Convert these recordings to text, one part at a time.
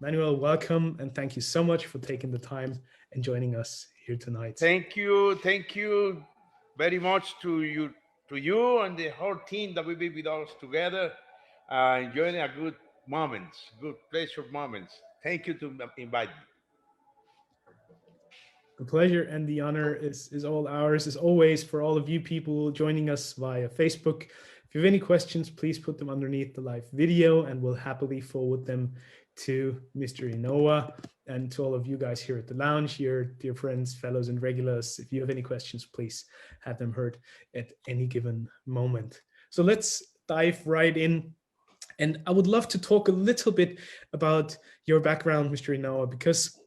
Manuel, welcome, and thank you so much for taking the time and joining us here tonight. Thank you very much to you and the whole team that will be with us together, enjoying a good moments, good pleasure moments. Thank you to invite me. The pleasure and the honor is all ours, as always, for all of you people joining us via Facebook. If you have any questions, please put them underneath the live video, and we'll happily forward them to Mr. Inoa and to all of you guys here at the lounge, here, dear friends, fellows, and regulars. If you have any questions, please have them heard at any given moment. So let's dive right in. And I would love to talk a little bit about your background, Mr. Inoa, because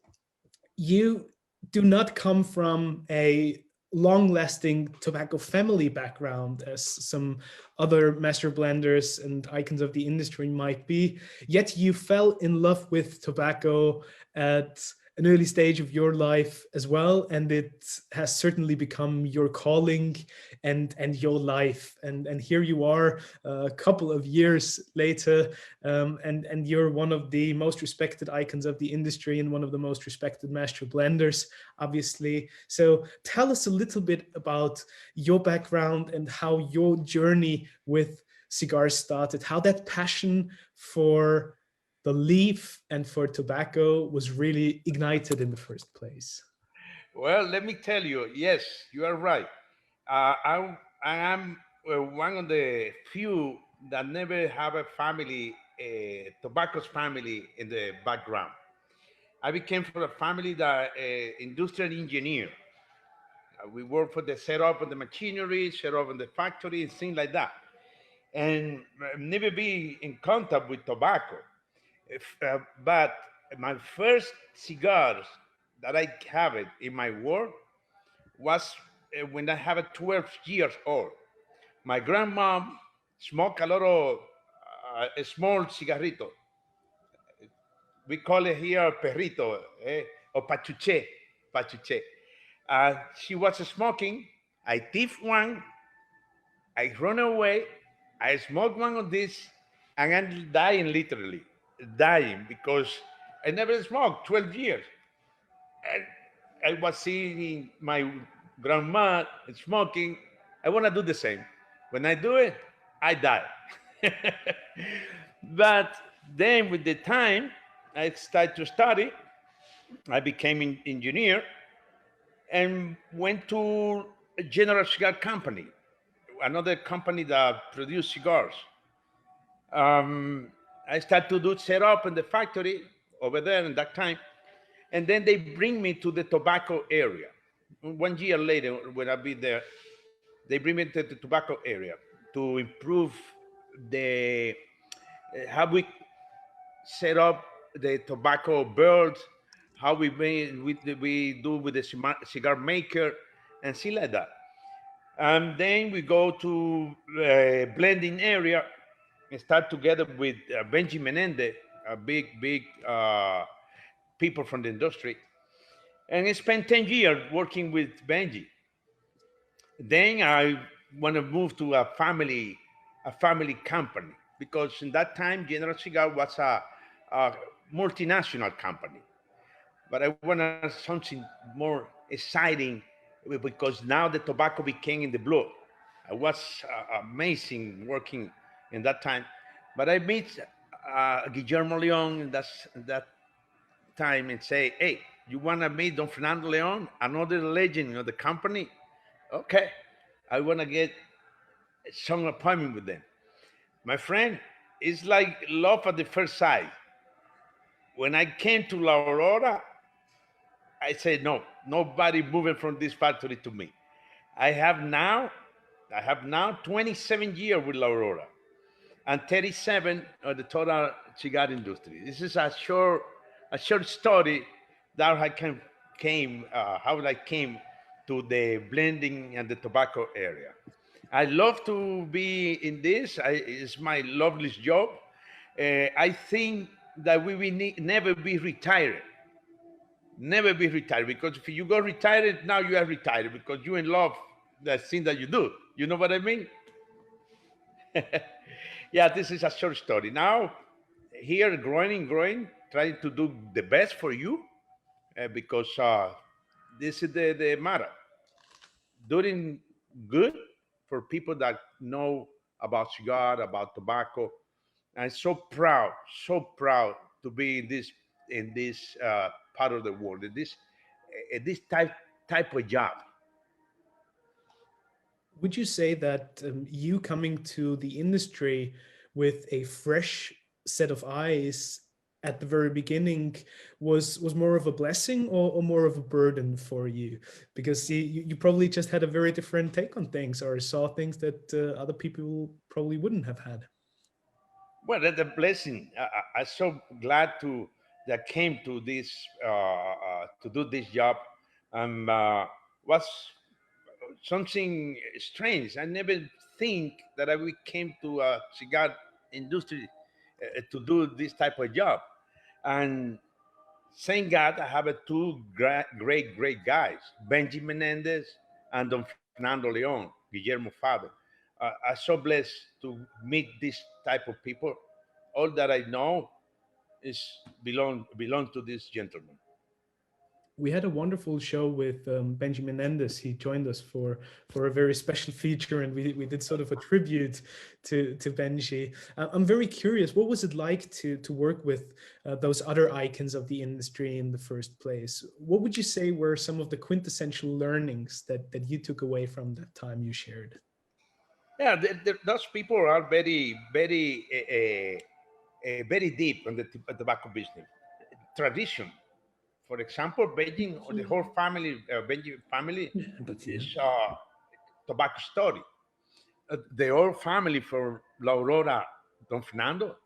you do not come from a long-lasting tobacco family background as some other master blenders and icons of the industry might be, yet you fell in love with tobacco at an early stage of your life as well, and it has certainly become your calling and your life. And here you are a couple of years later, and you're one of the most respected icons of the industry and one of the most respected master blenders, obviously. So tell us a little bit about your background and how your journey with cigars started, how that passion for the leaf and for tobacco was really ignited in the first place. Well, let me tell you, yes, you are right. I am one of the few that never have a family, a tobacco's family in the background. I became from a family that industrial engineer. We work for the setup of the machinery, setup of the factory, and things like that. And never be in contact with tobacco. But my first cigars that I have it in my work was when I have 12 years old. My grandma smoked a lot of a small cigarrito. We call it here perrito, or pachuche, pachuche. She was smoking. I thief one. I run away. I smoke one of these, and I'm dying literally, dying because I never smoked 12 years. And I was seeing my grandma smoking. I want to do the same. When I do it, I die. But then with the time, I started to study. I became an engineer and went to a General Cigar Company, another company that produced cigars. Um, I started to do set up in the factory over there in that time, and then they bring me to the tobacco area. 1 year later, when I be there, they bring me to the tobacco area to improve the how we set up the tobacco birds, how we do with the cigar maker, and see like that. And then we go to blending area and start together with Benji Menendez, a big people from the industry, and I spent 10 years working with Benji. Then I want to move to a family company because in that time General Cigar was a multinational company. But I wanted something more exciting because now the tobacco became in the blue. I was amazing working in that time. But I meet Guillermo Leon in that time and say, hey, you want to meet Don Fernando Leon, another legend of the company? Okay, I want to get some appointment with them. My friend, it's like love at the first sight. When I came to La Aurora, I said, no, nobody moving from this factory to me. I have now, I have now 27 years with La Aurora and 37 of the total cigar industry. This is a short story that how I came to the blending and the tobacco area. I love to be in this. It's my loveliest job. I think that we will never be retired. Never be retired because if you go retired, now you are retired because you in love the thing that you do. You know what I mean? Yeah, this is a short story. Now, here growing and growing, trying to do the best for you, because this is the matter. Doing good for people that know about cigar, about tobacco. I'm so proud to be in this part of the world, in this type of job. Would you say that you coming to the industry with a fresh set of eyes at the very beginning was more of a blessing or more of a burden for you? Because you probably just had a very different take on things or saw things that other people probably wouldn't have had. Well, that's a blessing. I'm so glad to that came to this to do this job. Was something strange. I never think that I would came to a cigar industry to do this type of job. And thank God I have two great guys, Benji Menendez and Don Fernando Leon, Guillermo father. I'm so blessed to meet this type of people. All that I know is belong to this gentleman. We had a wonderful show with Benji Menendez. He joined us for a very special feature, and we did sort of a tribute to Benji. I'm very curious, what was it like to work with those other icons of the industry in the first place? What would you say were some of the quintessential learnings that you took away from that time you shared? Yeah, those people are very deep in the tobacco business. Tradition, for example, Beijing or the whole family, Benji family, is tobacco story. The whole family from La Aurora, Don Fernando,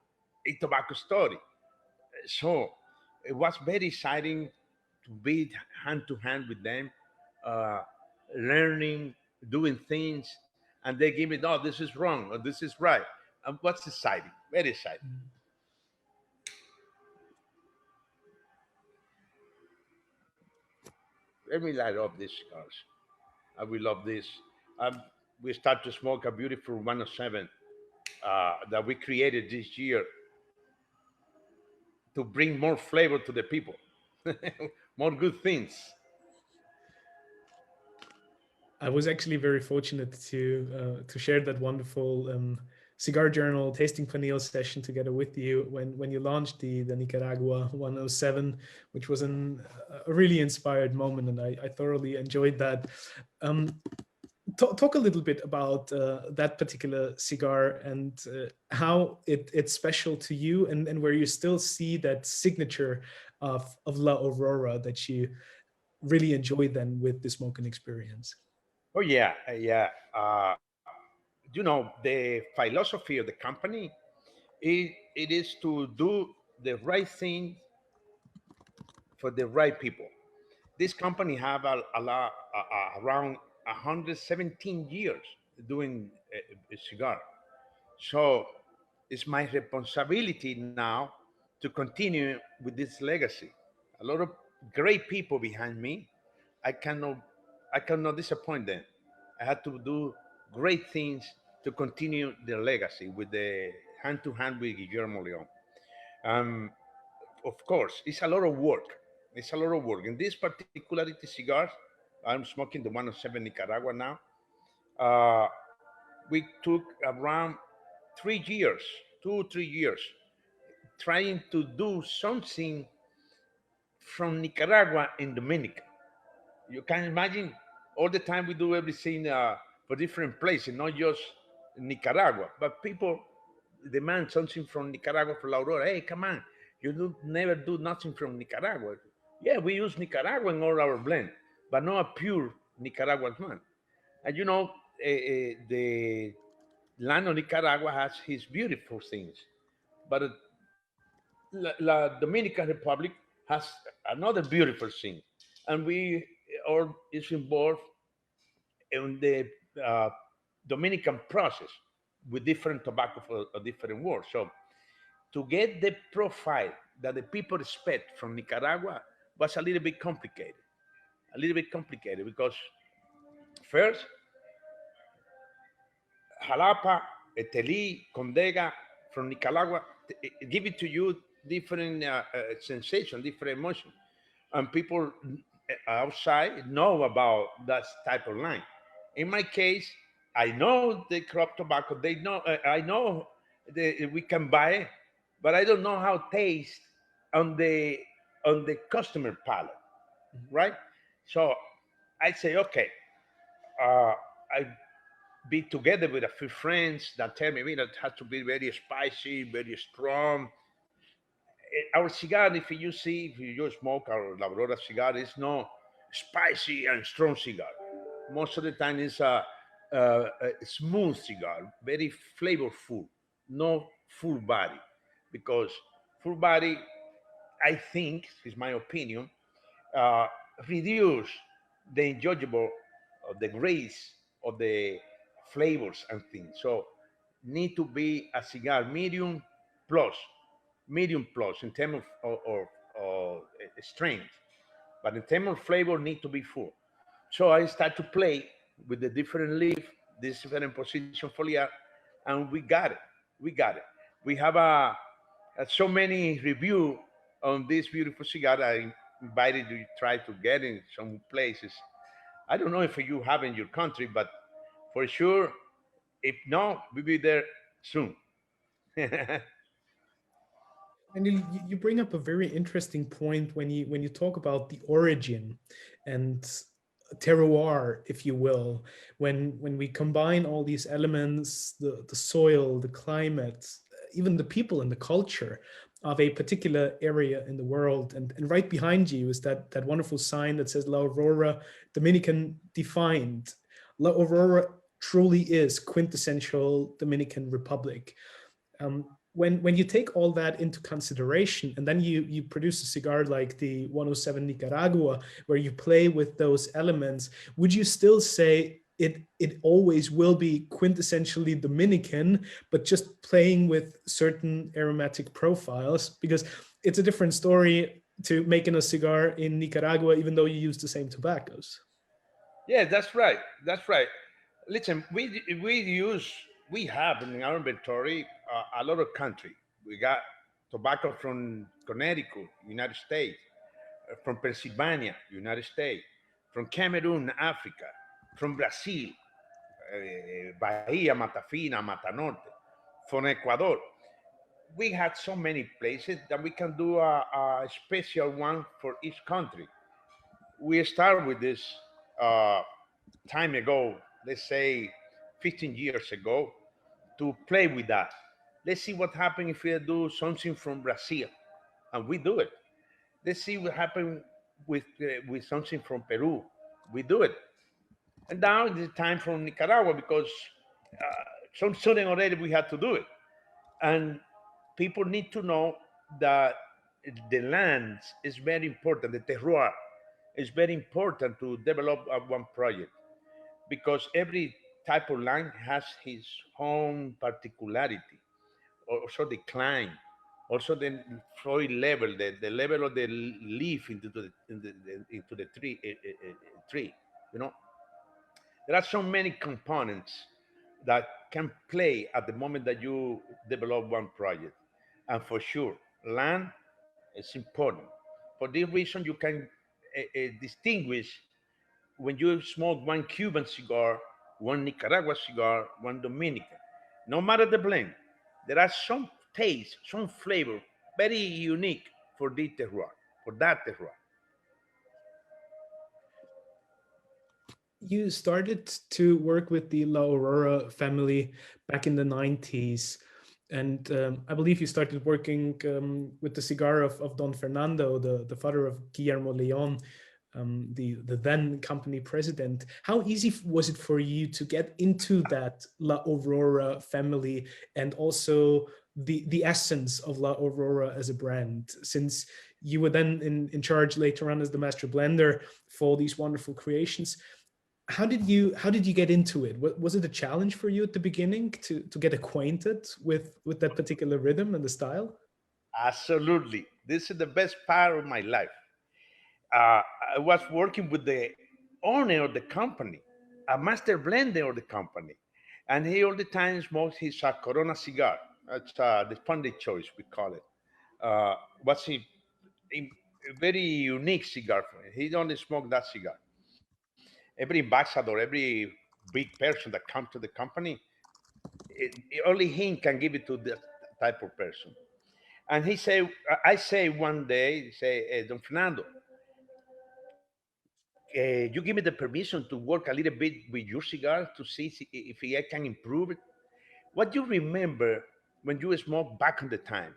a tobacco story. So it was very exciting to be hand to hand with them, uh, learning, doing things, and they give me, no, this is wrong or this is right. And what's exciting? Very exciting. Let me light up these cigars. I will love this. Um, we start to smoke a beautiful 107 that we created this year to bring more flavor to the people, more good things. I was actually very fortunate to share that wonderful cigar journal tasting panel session together with you when you launched the Nicaragua 107, which was a really inspired moment, and I thoroughly enjoyed that. Um, talk a little bit about that particular cigar and how it's special to you, and where you still see that signature of La Aurora that you really enjoy then with the smoking experience. Oh yeah, yeah. The philosophy of the company it is to do the right thing for the right people. This company have a lot around 117 years doing a cigar. So it's my responsibility now to continue with this legacy. A lot of great people behind me. I cannot I cannot disappoint them. I had to do great things to continue their legacy with the hand to hand with Guillermo Leon. Um, of course, it's a lot of work. It's a lot of work. In this particularity cigars, I'm smoking the 107 Nicaragua now. Uh, we took around 3 years, 2 3 years, trying to do something from Nicaragua and Dominica. You can imagine all the time we do everything for different places, not just Nicaragua. But people demand something from Nicaragua for La Aurora. Hey, come on, you never do nothing from Nicaragua. Yeah, we use Nicaragua in all our blend, but not a pure Nicaraguan one. And the land of Nicaragua has his beautiful things, but La Dominican Republic has another beautiful thing, and we all is involved in the uh, Dominican process with different tobacco for a different world. So to get the profile that the people expect from Nicaragua was a little bit complicated because first Jalapa, Estelí, Condega from Nicaragua give it to you different sensation, different emotion, and people outside know about that type of line. In my case, I know the crop tobacco. They know. I know we can buy it, but I don't know how taste on the customer palate, right? So I say, okay, I be together with a few friends that tell me, it has to be very spicy, very strong. Our cigar, if you see, if you smoke our Aurora cigar, it's no spicy and strong cigar. Most of the time, it's a smooth cigar, very flavorful, no full body, because full body, I think, is my opinion, uh, reduce the enjoyable of the grace of the flavors and things. So need to be a cigar plus, medium plus in terms of strength, but in terms of flavor need to be full. So I start to play with the different leaf, this different position foliar, and we got it. We got it. We have so many review on this beautiful cigar. I invited you to try to get in some places. I don't know if you have in your country, but for sure, if not, we'll be there soon. And you bring up a very interesting point when you talk about the origin and terroir, if you will. When we combine all these elements, the soil, the climate, even the people and the culture of a particular area in the world, and right behind you is that wonderful sign that says La Aurora, Dominican defined. La Aurora truly is quintessential Dominican Republic. When you take all that into consideration, and then you produce a cigar like the 107 Nicaragua, where you play with those elements, would you still say it always will be quintessentially Dominican, but just playing with certain aromatic profiles? Because it's a different story to making a cigar in Nicaragua, even though you use the same tobaccos. Yeah, that's right. That's right. Listen, we have in our inventory a lot of country. We got tobacco from Connecticut, United States, from Pennsylvania, United States, from Cameroon, Africa, from Brazil, Bahia, Matafina, Matanorte, from Ecuador. We had so many places that we can do a special one for each country. We start with this uh, time ago, let's say 15 years ago, to play with that. Let's see what happens if we do something from Brazil, and we do it. Let's see what happens with something from Peru. We do it. And now it's time from Nicaragua because some sudden already we had to do it. And people need to know that the land is very important. The terroir is very important to develop one project because every type of land has his own particularity, also the climb, also the soil level, the level of the leaf into the tree. You know, there are so many components that can play at the moment that you develop one project, and for sure, land is important. For this reason, you can distinguish when you smoke one Cuban cigar, one Nicaragua cigar, one Dominican. No matter the blend, there are some taste, some flavor, very unique for the terroir, for that terroir. You started to work with the La Aurora family back in the 90s. And I believe you started working with the cigar of Don Fernando, the father of Guillermo Leon, the then company president. How easy was it for you to get into that La Aurora family and also the essence of La Aurora as a brand, since you were then in charge later on as the master blender for these wonderful creations? How did you get into it? Was it a challenge for you at the beginning to get acquainted with that particular rhythm and the style? Absolutely. This is the best part of my life. uh, I was working with the owner of the company, a master blender of the company, and he all the time smokes his Corona cigar. It's the pundit choice, we call it. What's a very unique cigar for him. He only smoked that cigar. Every ambassador, every big person that comes to the company, only him can give it to that type of person. And he say, I say one day, he say, Don Fernando, you give me the permission to work a little bit with your cigar to see if I can improve it. What you remember when you smoked back in the time?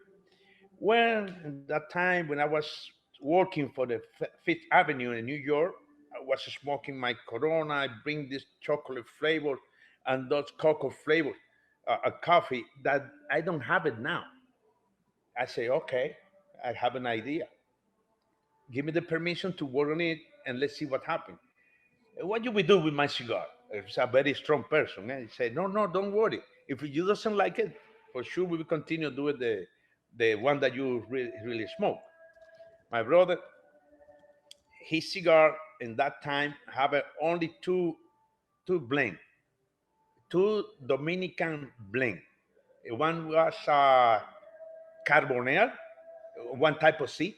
Well, in that time when I was working for the Fifth Avenue in New York, I was smoking my Corona. I bring this chocolate flavor and those cocoa flavors, a coffee that I don't have it now. I say, okay, I have an idea. Give me the permission to work on it and let's see what happens. What do we do with my cigar? It's a very strong person. And he said, no, no, don't worry. If you doesn't like it, for sure we will continue doing the one that you really smoke. My brother, his cigar in that time have only two blend, two Dominican blend. One was Carbonell, one type of seed.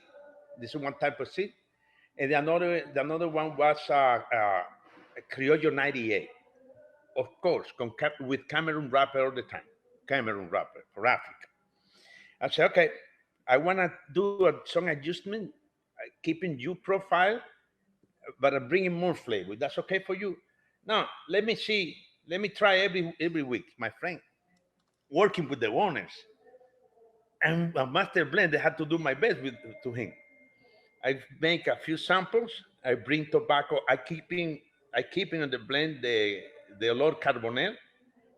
This is one type of seed, and the another one was Criollo 98. Of course, with Cameroon wrapper all the time. Cameroon wrapper for Africa. I said, okay, I want to do some adjustment, keeping you profile, but I'm bringing more flavor. That's okay for you? Now, let me see. Let me try every week, my friend, working with the owners. And a master blend, I had to do my best to him. I make a few samples. I bring tobacco. I keep in the blend the Olor Carbonel.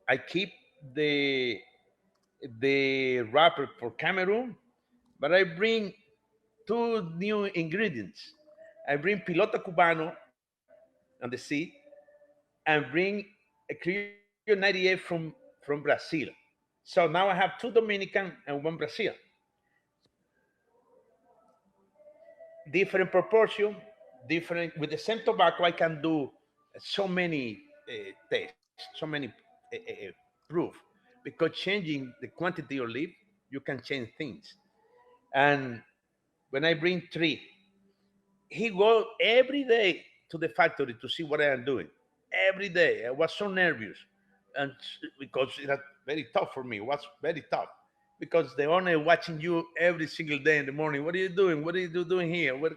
I keep the wrapper for Cameroon, but I bring two new ingredients. I bring Pilota Cubano on the seed and bring a Criollo 98 from Brazil. So now I have two Dominican and one Brazil. Different proportion, different. With the same tobacco, I can do so many tastes, so many proof, because changing the quantity of leaf, you can change things. And when I bring three, he go every day to the factory to see what I am doing. Every day, I was so nervous, and because it was very tough for me. It was very tough because the owner watching you every single day in the morning. What are you doing? What are you doing here? What?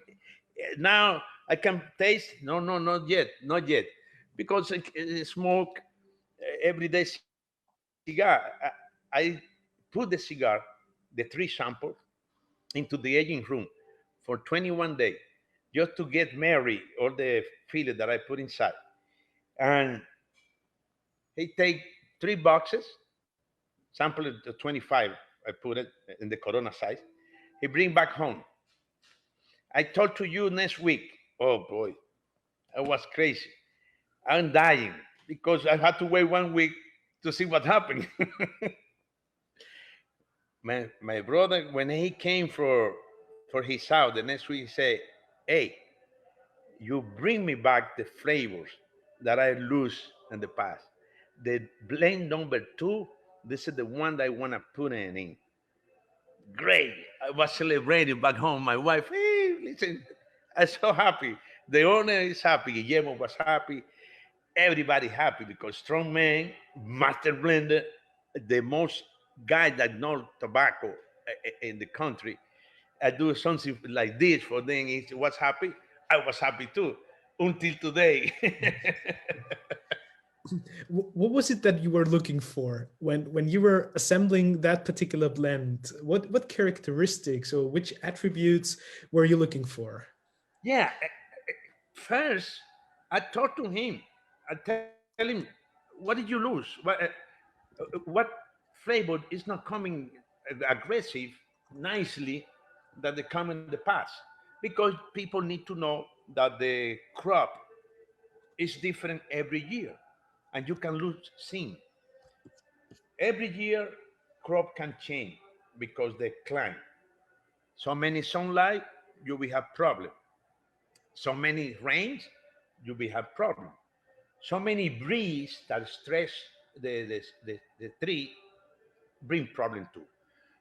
Now I can taste. No, no, not yet, not yet, because I smoke everyday cigar. I put the cigar, the three samples, into the aging room for 21 days just to get married all the filler that I put inside. And he take 3 boxes, sample it to 25. I put it in the Corona size. He bring back home. I talk to you next week. Oh boy, I was crazy. I'm dying because I had to wait 1 week to see what happened. My brother, when he came for his house the next week, he said, "Hey, you bring me back the flavors that I lose in the past. The blend number two, this is the one that I want to put in. Great. I was celebrating back home. My wife, hey, listen, I'm so happy. The owner is happy. Guillermo was happy. Everybody happy because strong man, master blender, the most guy that know tobacco in the country. I do something like this for them. He was happy. I was happy too until today. What was it that you were looking for when you were assembling that particular blend? What characteristics or which attributes were you looking for? Yeah, first I talked to him. I tell him, what did you lose? What flavor is not coming aggressive nicely that they come in the past? Because people need to know that the crop is different every year, and you can lose things. Every year, crop can change because the climate. So many sunlight, you will have problem. So many rains, you will have problem. So many breeze that stress the tree, bring problem too.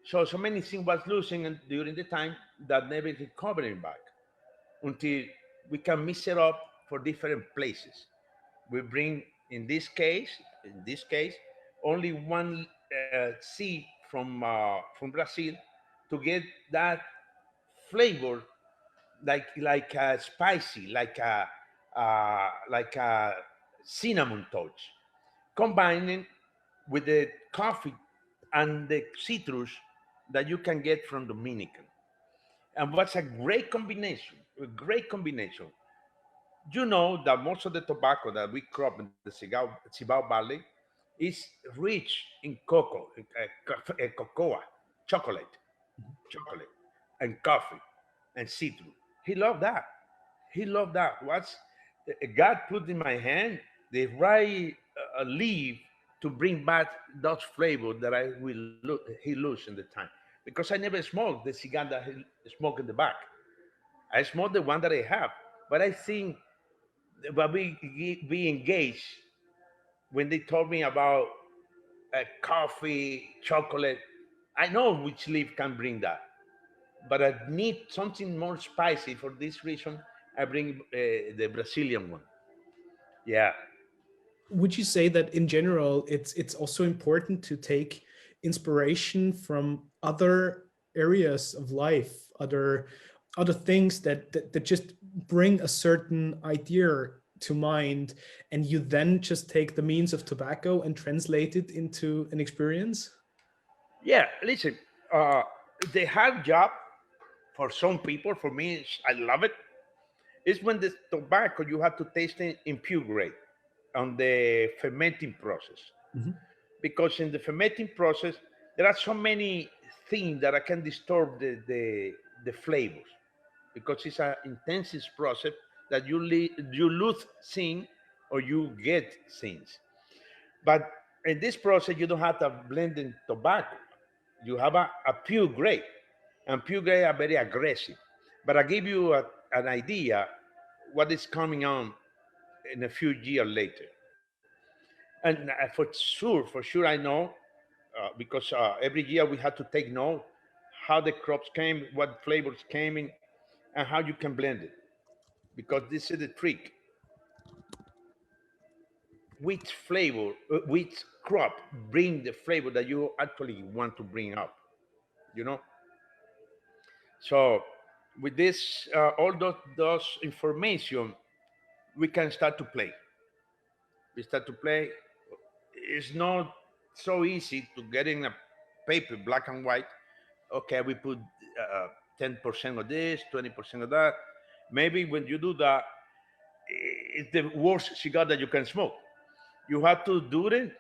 So many things was losing and during the time that never recovering back until we can mix it up for different places. We bring in this case, only one seed from Brazil to get that flavor like spicy, like a cinnamon touch, combining with the coffee and the citrus that you can get from Dominican. And what's a great combination? A great combination. You know that most of the tobacco that we crop in the Cibao Valley is rich in cocoa, chocolate, chocolate, and coffee, and citrus. He loved that. He loved that. What's God put in my hand the right leaf to bring back those flavors that he lose in the time. Because I never smoked the cigar that he smoked in the back. I smoke the one that I have. But I think but we engaged when they told me about coffee, chocolate. I know which leaf can bring that, but I need something more spicy. For this reason, I bring the Brazilian one. Yeah, Would you say that in general it's also important to take inspiration from other areas of life, other things that just bring a certain idea to mind, and you then just take the means of tobacco and translate it into an experience? yeah. Listen, uh, the hard job for some people, for me, I love it. Is when the tobacco you have to taste it in pure grade on the fermenting process. Mhm. Because in the fermenting process there are so many things that I can disturb the flavors because it's an intensive process that you lose things or you get things. But in this process you don't have to blend in tobacco. You have a pure grade, and pure grade are very aggressive. But I give you an idea what is coming on in a few years later. And for sure, I know because every year we had to take note how the crops came, what flavors came in, and how you can blend it. Because this is the trick: which flavor, which crop bring the flavor that you actually want to bring up. You know. So with this, all those information, we can start to play. We start to play. It's not so easy to get in a paper, black and white. Okay, we put 10% of this, 20% of that. Maybe when you do that, it's the worst cigar that you can smoke. You have to do it,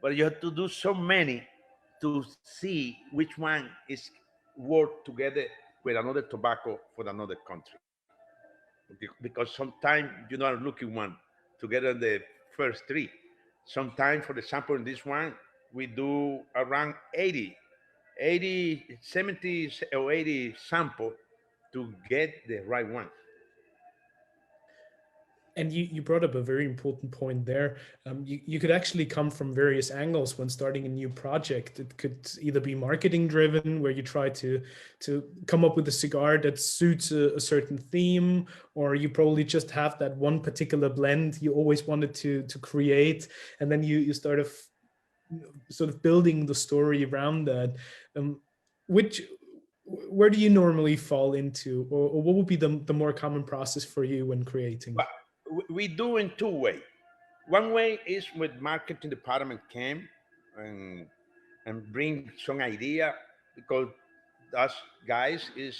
but you have to do so many to see which one is work together with another tobacco for another country. Because sometimes you're not looking one together the first three. Sometimes, for example, in this one, we do around 80, 70 or 80 sample to get the right one. And you brought up a very important point there. You could actually come from various angles when starting a new project. It could either be marketing driven, where you try to come up with a cigar that suits a certain theme, or you probably just have that one particular blend you always wanted to create, and then you start of sort of building the story around that. Which where do you normally fall into, or what would be the more common process for you when creating? But we do in two ways. One way is with marketing department came and and bring some idea because us guys is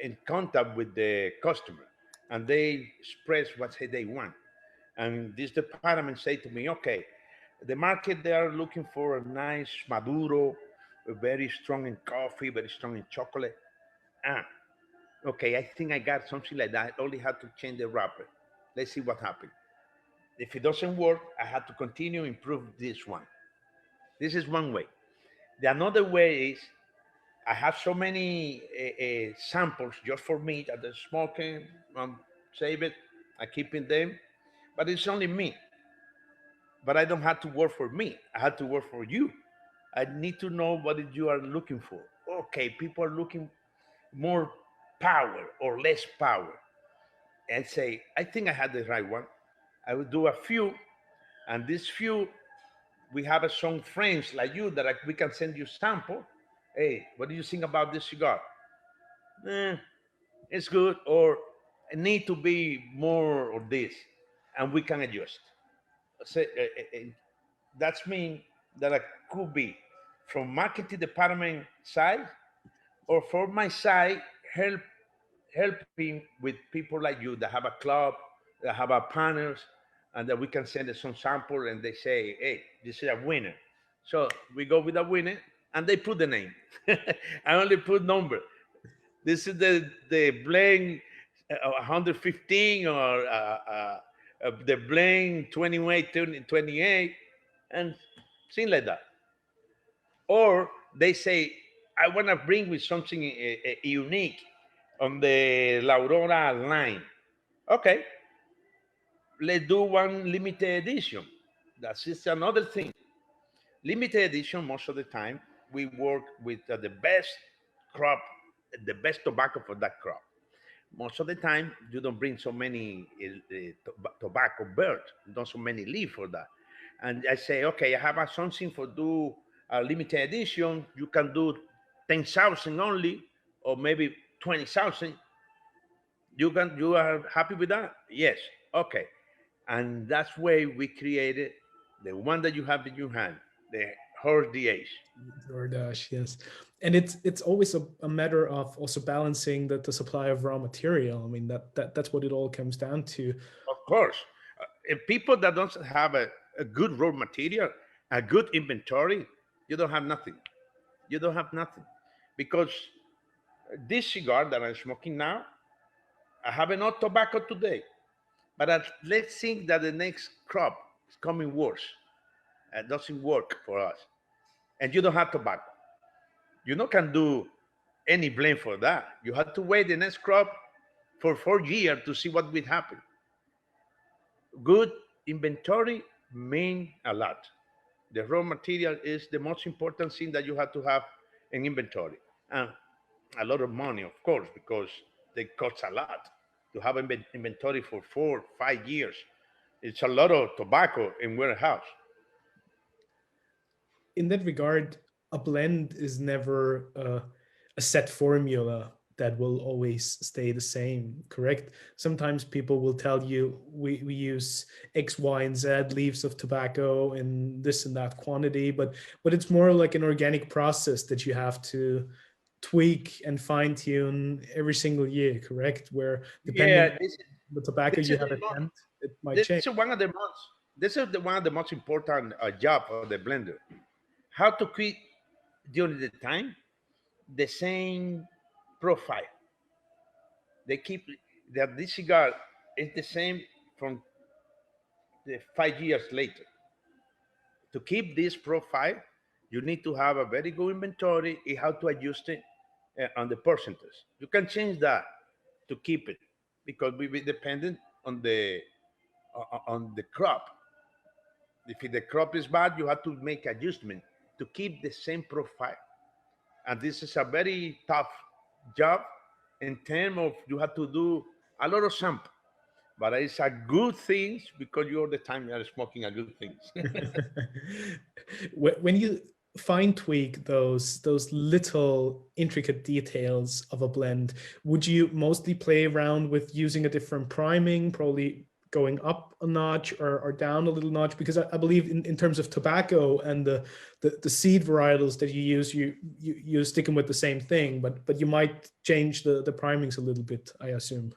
in contact with the customer and they express what they want. And this department say to me, okay, the market they are looking for a nice Maduro, very strong in coffee, very strong in chocolate. Ah, okay, I think I got something like that. I only had to change the wrapper. Let's see what happens. If it doesn't work, I have to continue improve this one. This is one way. The another way is I have so many samples just for me that I'm smoking, save it, I keep in them, but it's only me. But I don't have to work for me. I have to work for you. I need to know what you are looking for. Okay, people are looking more power or less power. And say, I think I had the right one. I will do a few, and this few, we have some friends like you that we can send you sample. Hey, what do you think about this cigar? Eh, it's good, or it need to be more of this, and we can adjust. So, that's mean that I could be from marketing department side or from my side helping with people like you that have a club, that have a partners, and that we can send them some sample and they say, hey, this is a winner. So we go with a winner and they put the name. I only put number. This is the blend 115 or the blend 28, 28, and things like that. Or they say, I want to bring with something unique on the Aurora line. Okay, let's do one limited edition. That's just another thing. Limited edition, most of the time, we work with the best crop, the best tobacco for that crop. Most of the time, you don't bring so many tobacco birds, not so many leaves for that. And I say, okay, I have something for do a limited edition. You can do 10,000 only, or maybe 20,000. You are happy with that? Yes. Okay. And that's why we created the one that you have in your hand, the horse DH. DoorDash, yes. And it's always a matter of also balancing the supply of raw material. I mean, that's what it all comes down to. Of course. If people that don't have a good raw material, a good inventory, you don't have nothing. You don't have nothing. Because this cigar that I'm smoking now, I have enough tobacco today. But let's think that the next crop is coming worse. It doesn't work for us. And you don't have tobacco. You not can do any blame for that. You have to wait the next crop for 4 years to see what will happen. Good inventory mean a lot. The raw material is the most important thing that you have to have in inventory. And a lot of money, of course, because they cost a lot to have inventory for 4, 5 years. It's a lot of tobacco in warehouse. In that regard, a blend is never a set formula that will always stay the same, correct? Sometimes people will tell you we use X, Y, and Z leaves of tobacco in this and that quantity, but it's more like an organic process that you have to tweak and fine tune every single year, correct? Where depending Yeah, on the tobacco this you is have the at hand, it might this change. is one of the most one of the most important job of the blender. How to keep during the time the same profile. They keep that this cigar is the same from the 5 years later. To keep this profile, you need to have a very good inventory and how to adjust it on the percentage. You can change that to keep it because we be dependent on the crop. If the crop is bad, you have to make adjustment to keep the same profile. And this is a very tough job in terms of you have to do a lot of sample. But it's a good thing because you all the time you are smoking a good things. When you fine tweak those little intricate details of a blend, would you mostly play around with using a different priming, probably going up a notch or down a little notch? Because I believe in terms of tobacco and the seed varietals that you use, you're sticking with the same thing, but you might change the primings a little bit, I assume.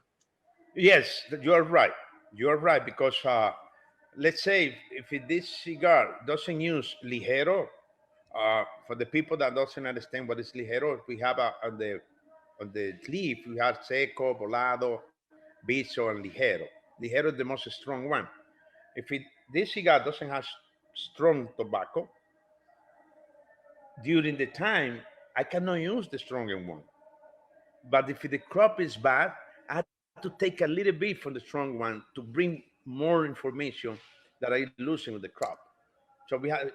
Yes, you are right. You are right because let's say if this cigar doesn't use ligero, for the people that doesn't understand what is ligero, we have on the leaf we have seco, volado, bicho, and ligero. Ligero is the most strong one. If this cigar doesn't have strong tobacco during the time, I cannot use the stronger one. But if the crop is bad, I have to take a little bit from the strong one to bring more information that I losing with the crop. So we have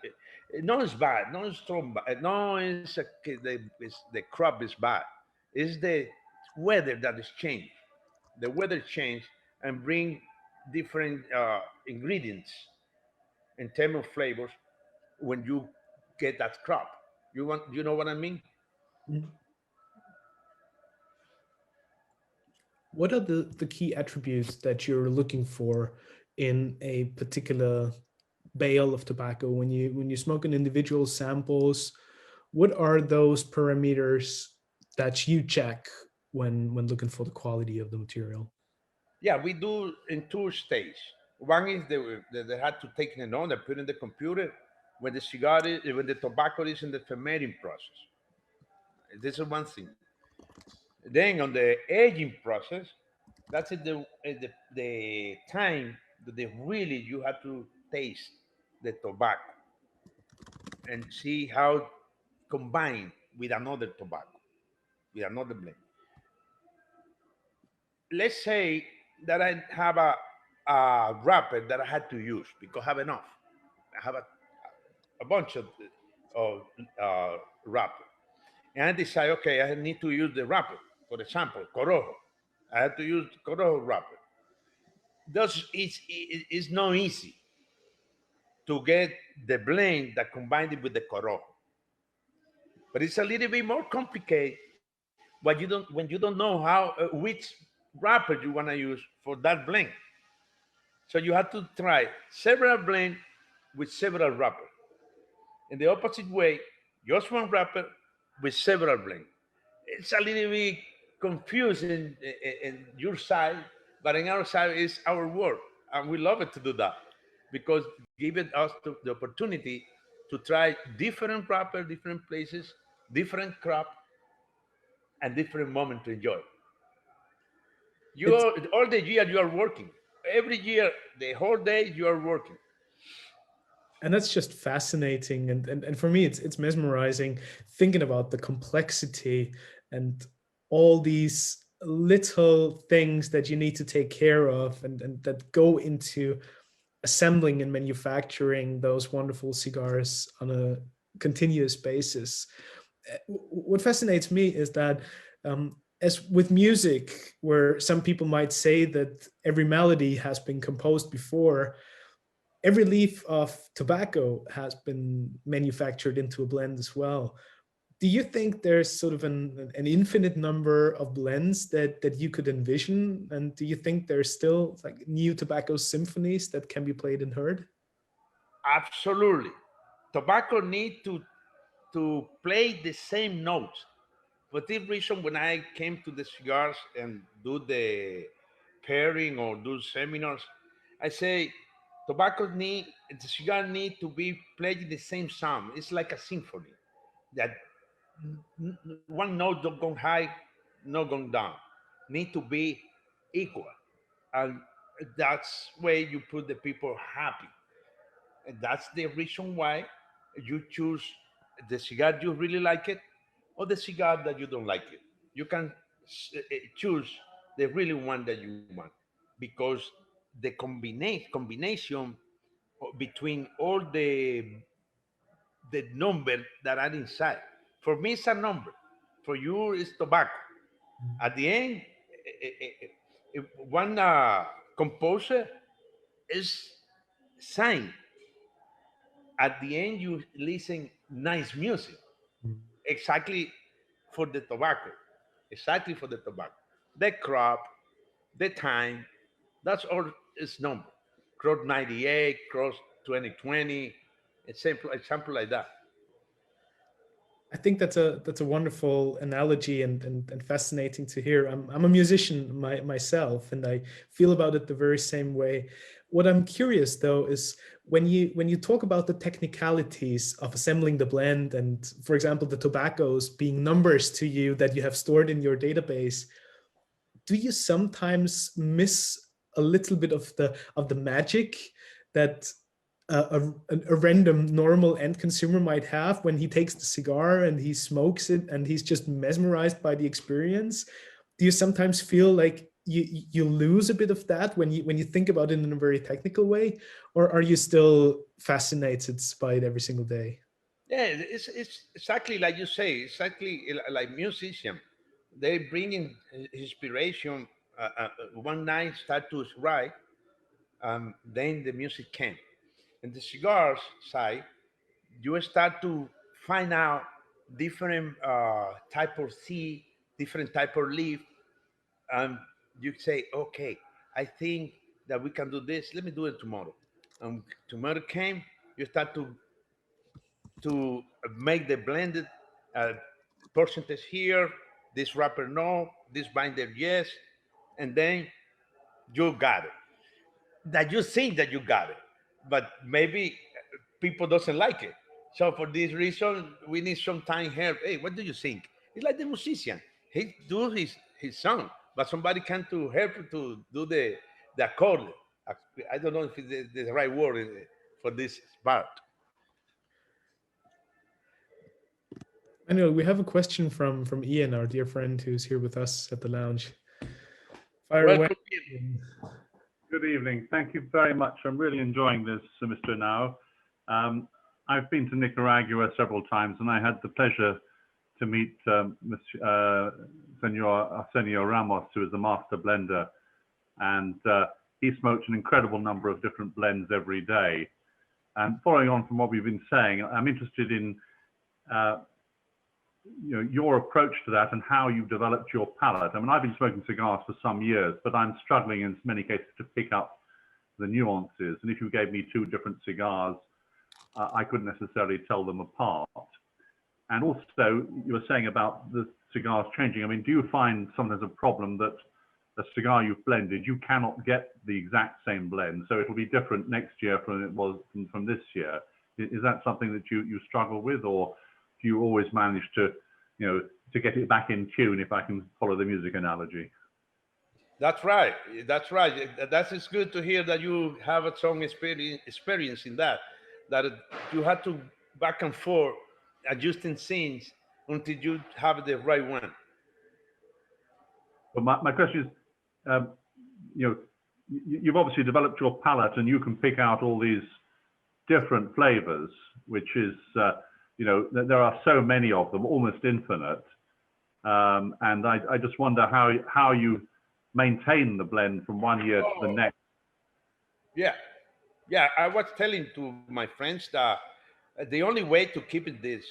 no, it's bad. No, it's strong. No, the crop is bad. It's the weather that is changed. The weather change and bring different ingredients in terms of flavors when you get that crop. You know what I mean? Mhm. What are the key attributes that you're looking for in a particular bale of tobacco when you smoke an individual samples? What are those parameters that you check when looking for the quality of the material? Yeah, we do in two stages. One is they had to take it on, they put in the computer when the tobacco is in the fermenting process. This is one thing. Then on the aging process, that's the time that they really you have to taste the tobacco and see how combined with another tobacco, with another blend. Let's say that I have a wrapper that I had to use because I have enough. I have a bunch of wrapper. And I decide, okay, I need to use the wrapper. For example, Corojo. I have to use Corojo wrapper. It's not easy to get the blend that combined it with the Corojo. But it's a little bit more complicated when you don't know how which wrapper you want to use for that blend. So you have to try several blend with several wrappers. In the opposite way, just one wrapper with several blend. It's a little bit confusing in your side, but in our side is our work, and we love it to do that because giving us the opportunity to try different wrapper, different places, different crop, and different moment to enjoy. You It's are, all the year you are working. Every year, the whole day you are working. and that's just fascinating, and for me it's mesmerizing thinking about the complexity and all these little things that you need to take care of and that go into assembling and manufacturing those wonderful cigars on a continuous basis. What fascinates me is that, as with music, where some people might say that every melody has been composed before, every leaf of tobacco has been manufactured into a blend as well. Do you think there's sort of an infinite number of blends that you could envision? And do you think there's still like new tobacco symphonies that can be played and heard? Absolutely. Tobacco need to play the same notes. For this reason, when I came to the cigars and do the pairing or do seminars, I say the cigar need to be playing the same sound. It's like a symphony that one note don't go high, no going down. Need to be equal, and that's way you put the people happy. And that's the reason why you choose the cigar you really like it or the cigar that you don't like it. You can choose the really one that you want because the combination between all the number that are inside. For me, it's a number. For you, it's tobacco. At the end, one composer is sign at the end you listen nice music exactly for the tobacco, exactly for the tobacco, the crop, the time, that's all is number. Crop 98, crop 2020, example like that. I think that's a wonderful analogy and fascinating to hear. I'm a musician myself, and I feel about it the very same way. What I'm curious though is when you talk about the technicalities of assembling the blend, and for example, the tobaccos being numbers to you that you have stored in your database, do you sometimes miss a little bit of the magic that a random normal end consumer might have when he takes the cigar and he smokes it and he's just mesmerized by the experience? Do you sometimes feel like you lose a bit of that when you think about it in a very technical way, or are you still fascinated by it every single day? Yeah, it's exactly like you say, exactly like musician. They bring in inspiration. One night start to write, then the music came. And the cigars side, you start to find out different type of seed, different type of leaf, and you say, okay, I think that we can do this. Let me do it tomorrow. And tomorrow came, you start to make the blended uh, percentage here. This wrapper no, this binder yes, and then you got it. That you think that you got it, but maybe people doesn't like it. So for this reason, we need some time help. Hey, what do you think? It's like the musician. He do his song, but somebody can to help him to do the accord. I don't know if it's the right word for this part. Manuel, we have a question from Ian, our dear friend who's here with us at the lounge. Fire away. Welcome. Ian. Good evening. Thank you very much. I'm really enjoying this, Mr. Inoa. I've been to Nicaragua several times, and I had the pleasure to meet Senor Arsenio Ramos, who is the master blender, and he smokes an incredible number of different blends every day. And following on from what we've been saying, I'm interested in your approach to that and how you've developed your palate. I mean, I've been smoking cigars for some years, but I'm struggling in many cases to pick up the nuances. And if you gave me two different cigars, I couldn't necessarily tell them apart. And also, you were saying about the cigars changing. I mean, do you find sometimes a problem that a cigar you've blended, you cannot get the exact same blend, so it'll be different next year from it was from this year? Is that something that you struggle with, or do you always manage to, to get it back in tune, if I can follow the music analogy? That's right. That's right. That is good to hear that you have some experience in that. That you had to back and forth adjusting scenes until you have the right one. But my question is, you've obviously developed your palate, and you can pick out all these different flavors, which is, there are so many of them, almost infinite. And I just wonder how you maintain the blend from one year to the next. Yeah. I was telling to my friends that the only way to keep it this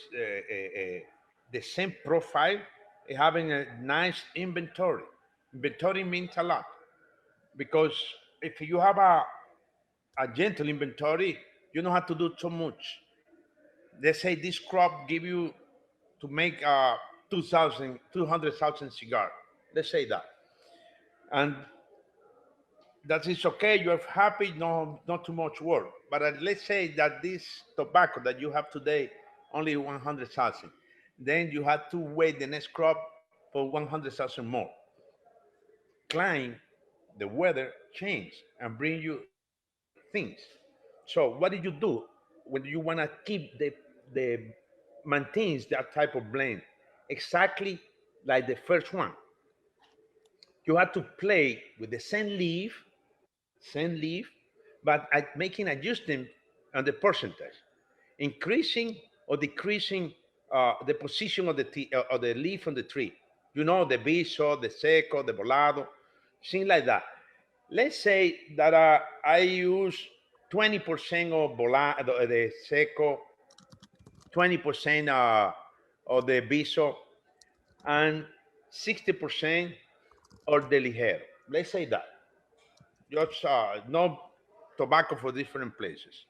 the same profile is having a nice inventory. Inventory means a lot, because if you have a gentle inventory, you don't have to do so much. Let's say this crop give you to make 200,000 cigar. Let's say that, and that is okay. You're happy, no, not too much work. But let's say that this tobacco that you have today only 100,000, then you have to wait the next crop for 100,000 more. Climb, the weather change and bring you things. So what do you do when you want to keep the maintains that type of blend exactly like the first one? You have to play with the same leaf, but at making adjustment on the percentage, increasing or decreasing the position of of the leaf on the tree. You know, the viso, the seco, the volado, things like that. Let's say that I use 20% of volado, the seco, 20% of the viso, and 60% of the ligero. Let's say that. Just no tobacco for different places.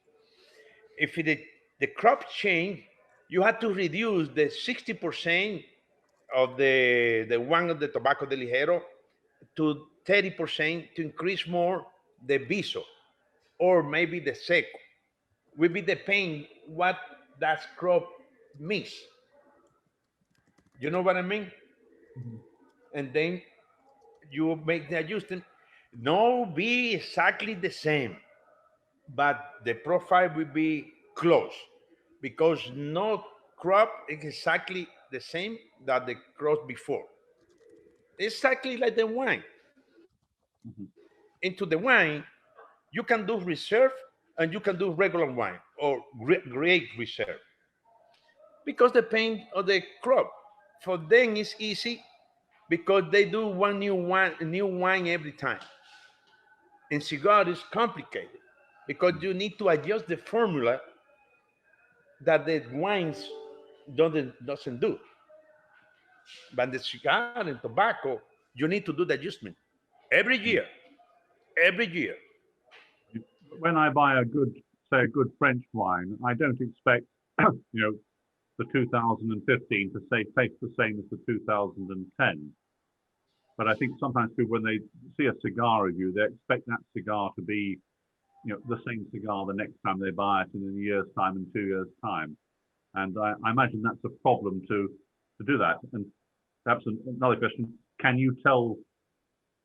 If the crop change, you have to reduce the 60% of the one of the tobacco de ligero to 30% to increase more the viso or maybe the seco. Will be depend what that crop miss. You know what I mean? Mhm. And then you make the adjustment. No, be exactly the same, but the profile will be close, because no crop is exactly the same that the crop before. Exactly like the wine. into the wine, you can do reserve and you can do regular wine or great reserve because depend on the crop. For them, it's easy because they do one new wine every time. And cigar is complicated because you need to adjust the formula that the wines doesn't do. But the cigar and tobacco, you need to do the adjustment every year, every year. When I buy a good, say, a good French wine, I don't expect, the 2015 to say taste the same as the 2010. But I think sometimes people, when they see a cigar review, they expect that cigar to be, the same cigar the next time they buy it in a year's time and 2 years' time. And I imagine that's a problem to do that. And perhaps another question, can you tell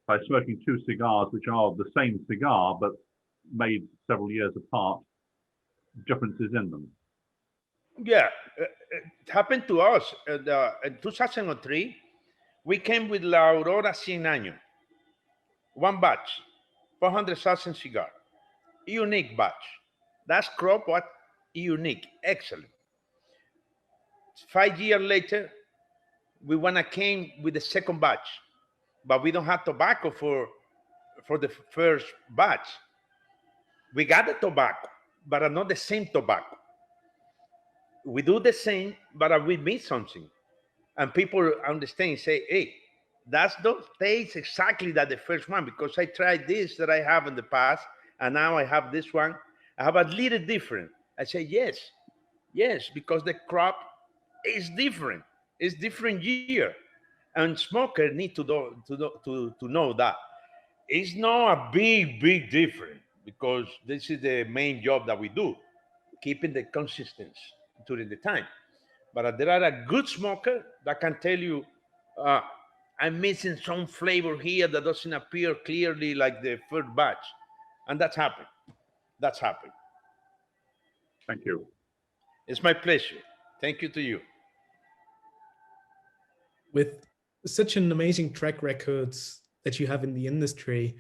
by smoking two cigars which are the same cigar but made several years apart, differences in them? Yeah, it happened to us in 2003. We came with La Aurora 100 años, one batch, 400,000 cigar, unique batch. That's crop what unique, excellent. 5 years later, we wanna came with the second batch, but we don't have tobacco for the first batch. We got the tobacco, but not the same tobacco. We do the same, but we miss something. And people understand, say, hey, that's don't taste exactly that the first one because I tried this that I have in the past, and now I have this one. I have a little different. I say yes, because the crop is different. It's different year, and smoker need to know that it's not a big difference because this is the main job that we do, keeping the consistency during the time. But there are a good smoker that can tell you, uh, I'm missing some flavor here that doesn't appear clearly like the first batch. And that's happened. That's happened. Thank you. It's my pleasure. Thank you to you. With such an amazing track records that you have in the industry,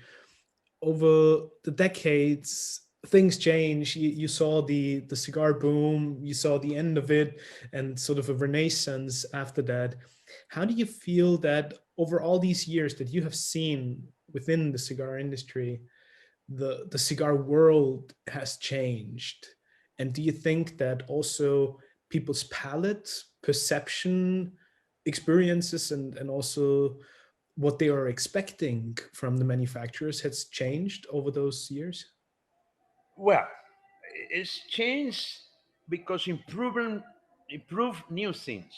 over the decades, things change. You saw the cigar boom, you saw the end of it, and sort of a renaissance after that. How do you feel that over all these years that you have seen within the cigar industry, the cigar world has changed? And do you think that also people's palate, perception, experiences, and also what they are expecting from the manufacturers has changed over those years? Well, it's changed because improve new things.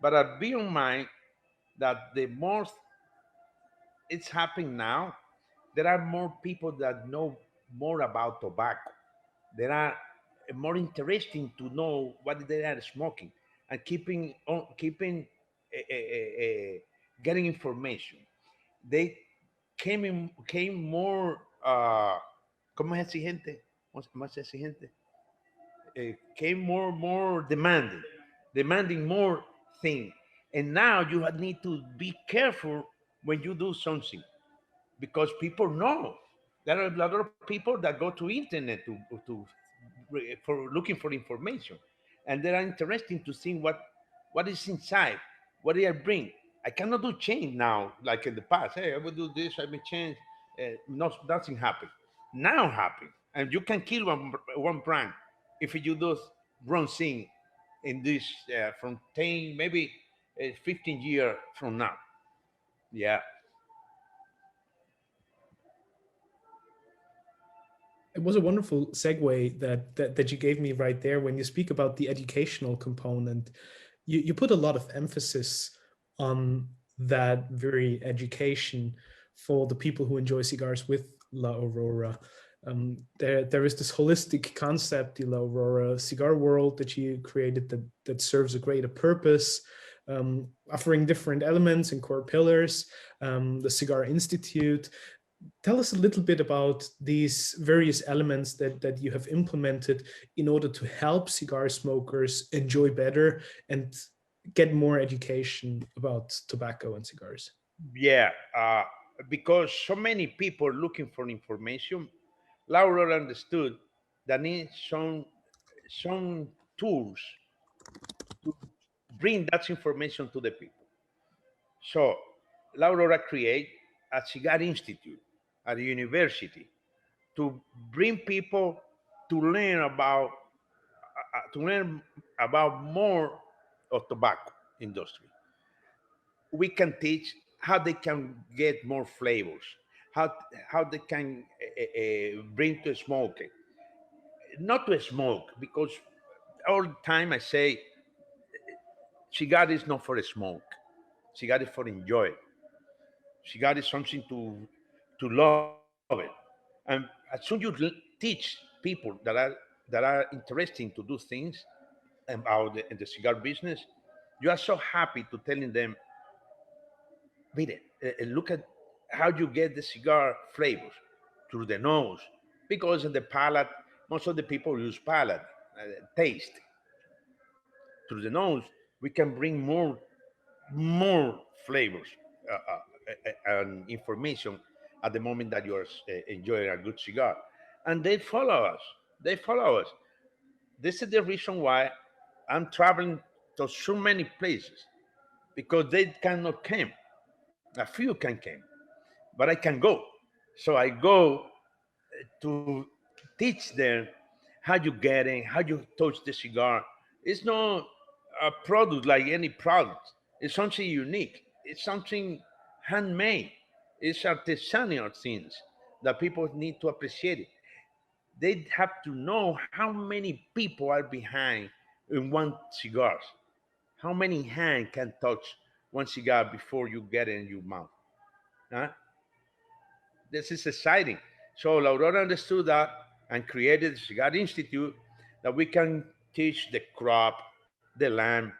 But I be on mind that the most it's happening now, there are more people that know more about tobacco. There are more interesting to know what they are smoking and keeping getting information. They came more ¿cómo es exigente? Más exigente. Came more demanding more things. And now you need to be careful when you do something because people know. There are a lot of people that go to internet for looking for information, and they are interesting to see what is inside, what they are bring. I cannot do change now like in the past. Hey, I will do this. I will change. Nothing happen. Now happen, and you can kill one brand if you do wrong thing in this from 10 maybe 15 years from now. Yeah. It was a wonderful segue that you gave me right there when you speak about the educational component. You put a lot of emphasis on that very education for the people who enjoy cigars with La Aurora. There is this holistic concept, the La Aurora cigar world that you created that serves a greater purpose, offering different elements and core pillars, the Cigar Institute. Tell us a little bit about these various elements that you have implemented in order to help cigar smokers enjoy better and get more education about tobacco and cigars. Yeah. because so many people are looking for information, Laura understood that needs some tools to bring that information to the people. So Laura create a cigar institute at a university to bring people to learn about more of tobacco industry. We can teach how they can get more flavors, how how they can bring to smoke it, not to smoke because all the time I say cigar is not for smoke, cigar is for enjoy. Cigar is something to love it, and as soon you teach people that are interested to do things about the cigar business, you are so happy to telling them, mire, look at how you get the cigar flavors through the nose, because in the palate, most of the people use palate, taste. Through the nose, we can bring more flavors and information at the moment that you are enjoying a good cigar, and they follow us. They follow us. This is the reason why I'm traveling to so many places because they cannot come. A few can come, but I can go. So I go to teach them how you get in, how you touch the cigar. It's not a product like any product. It's something unique. It's something handmade. It's artisanal things that people need to appreciate it. They have to know how many people are behind in one cigar. How many hands can touch one cigar before you get it in your mouth? Huh? This is exciting. So Aurora understood that and created the Cigar Institute that we can teach the crop, the land,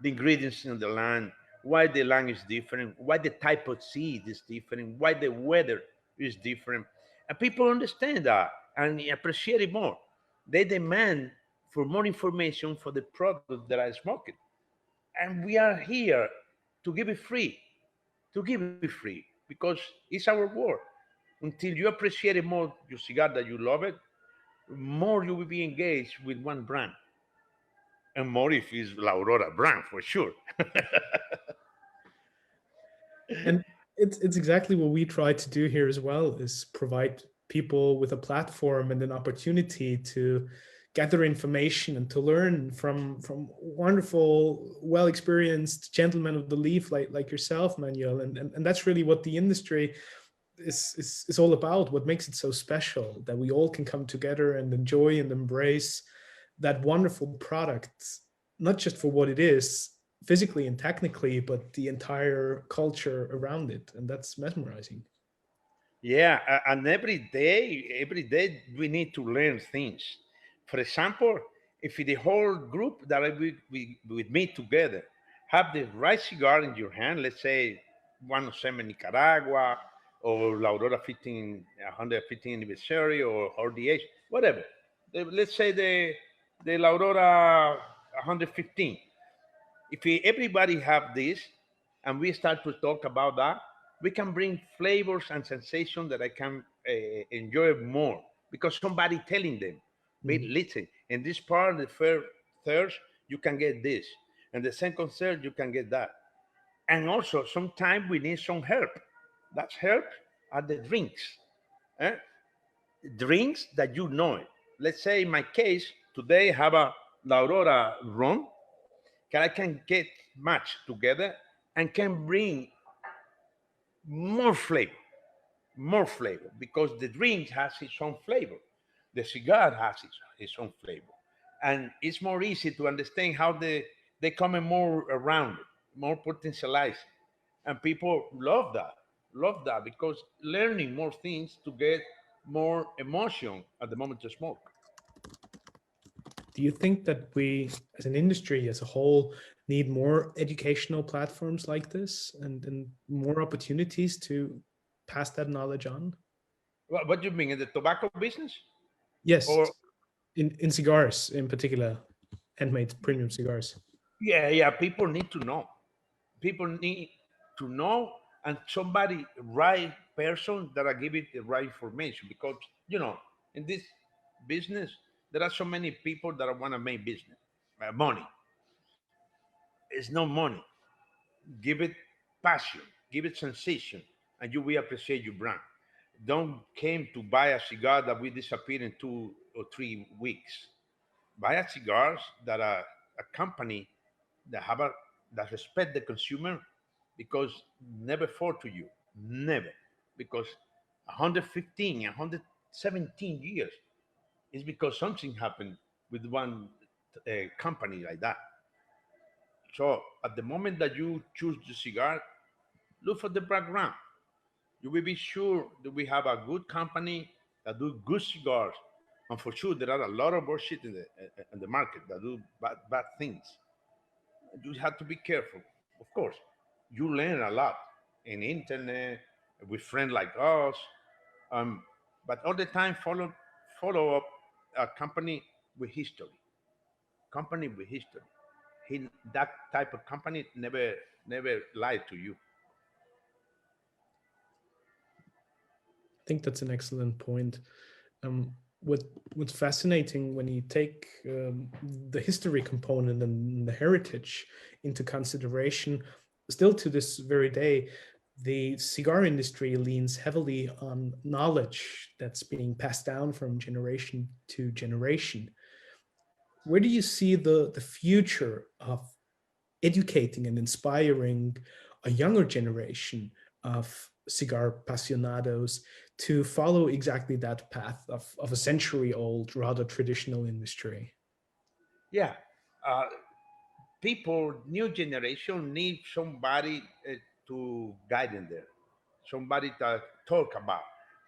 the ingredients in the land, why the land is different, why the type of seed is different, why the weather is different. And people understand that and appreciate it more. They demand for more information for the product that I smoke. And we are here to give it free, to give it free because it's our work. Until you appreciate it more your cigar that you love it, more you will be engaged with one brand, and more if it's La Aurora brand for sure. And it's exactly what we try to do here as well, is provide people with a platform and an opportunity to gather information and to learn from wonderful, well experienced gentlemen of the leaf like yourself, Manuel. And that's really what the industry is all about, what makes it so special, that we all can come together and enjoy and embrace that wonderful product, not just for what it is physically and technically, but the entire culture around it. And that's mesmerizing. Yeah, and every day we need to learn things. For example, if the whole group that with me together have the right cigar in your hand, let's say 107 Nicaragua or La Aurora 115 anniversary or RDH, whatever. Let's say the La Aurora 115. If everybody have this and we start to talk about that, we can bring flavors and sensations that I can enjoy more because somebody telling them, wait, Mhm. listen, in this part, the first third, you can get this, and the second third, you can get that. And also, sometimes we need some help. That's help are the drinks. eh? Drinks that you know. Let's say in my case, today I have a La Aurora rum that I can get matched together and can bring more flavor, more flavor, because the drink has its own flavor, the cigar has its own flavor, and it's more easy to understand how they come in more around it, more potentialized, and people love that because learning more things to get more emotion at the moment to smoke. Do you think that we, as an industry as a whole, need more educational platforms like this and more opportunities to pass that knowledge on? What do you mean in the tobacco business? Yes, Or in cigars in particular, handmade premium cigars. yeah, people need to know. People need to know and somebody right person that I give it the right information, because in this business there are so many people that want to make business, money. It's no money. Give it passion, give it sensation, and you will appreciate your brand. Don't came to buy a cigar that will disappear in 2 or 3 weeks. Buy a cigars that are a company that have a that respect the consumer, because never fall to you, never, because 115, 117 years is because something happened with one company like that. So at the moment that you choose the cigar, look for the background. You will be sure that we have a good company that do good cigars. And for sure, there are a lot of bullshit in the market that do bad things. You have to be careful. Of course, you learn a lot in internet with friends like us. Um, but all the time, follow up a company with history. Company with history. That type of company never lied to you. I think that's an excellent point. Um, what what's fascinating when you take the history component and the heritage into consideration, still to this very day, the cigar industry leans heavily on knowledge that's being passed down from generation to generation. Where do you see the future of educating and inspiring a younger generation of cigar apasionados to follow exactly that path of a century old, rather traditional industry? Yeah. Uh, People, new generation need somebody to guide them there, somebody to talk about,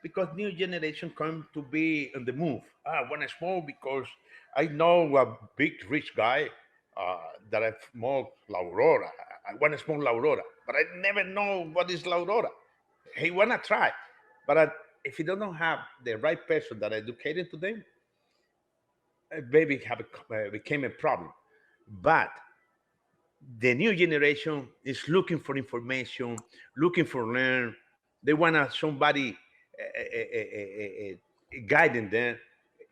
because new generation come to be on the move. I want to smoke because I know a big rich guy that I smoke La Aurora. I want to smoke La Aurora, but I never know what is La Aurora. He want to try, but if you don't have the right person that educated to them, maybe became a problem. But the new generation is looking for information, looking for learn. They want somebody guiding them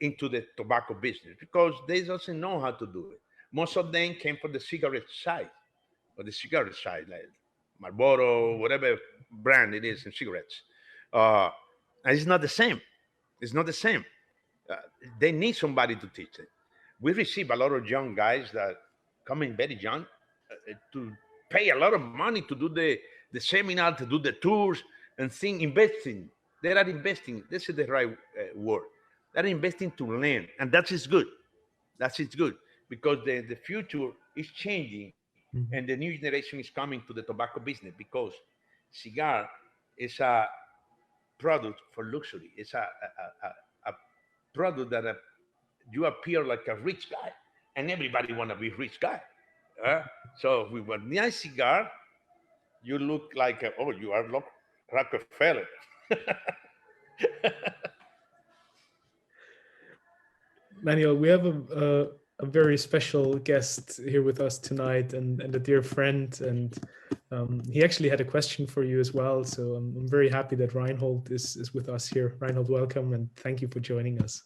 into the tobacco business, because they doesn't know how to do it. Most of them came from the cigarette side, or the cigarette side, like Marlboro, whatever brand it is in cigarettes. Uh, and it's not the same. It's not the same. Uh, they need somebody to teach them. We receive a lot of young guys that come in very young to pay a lot of money to do the seminar, to do the tours, and think investing. They are investing. This is the right word. They're investing to learn, and that is good. That is good, because the future is changing, and the Mhm. new generation is coming to the tobacco business, because cigar is a product for luxury. It's a product that you appear like a rich guy, and everybody want to be rich guy. Uh, so with a nice cigar, you look like oh, you are Rockefeller. Manuel, we have a very special guest here with us tonight, and a dear friend, and he actually had a question for you as well. So I'm very happy that Reinhold is with us here. Reinhold, welcome, and thank you for joining us.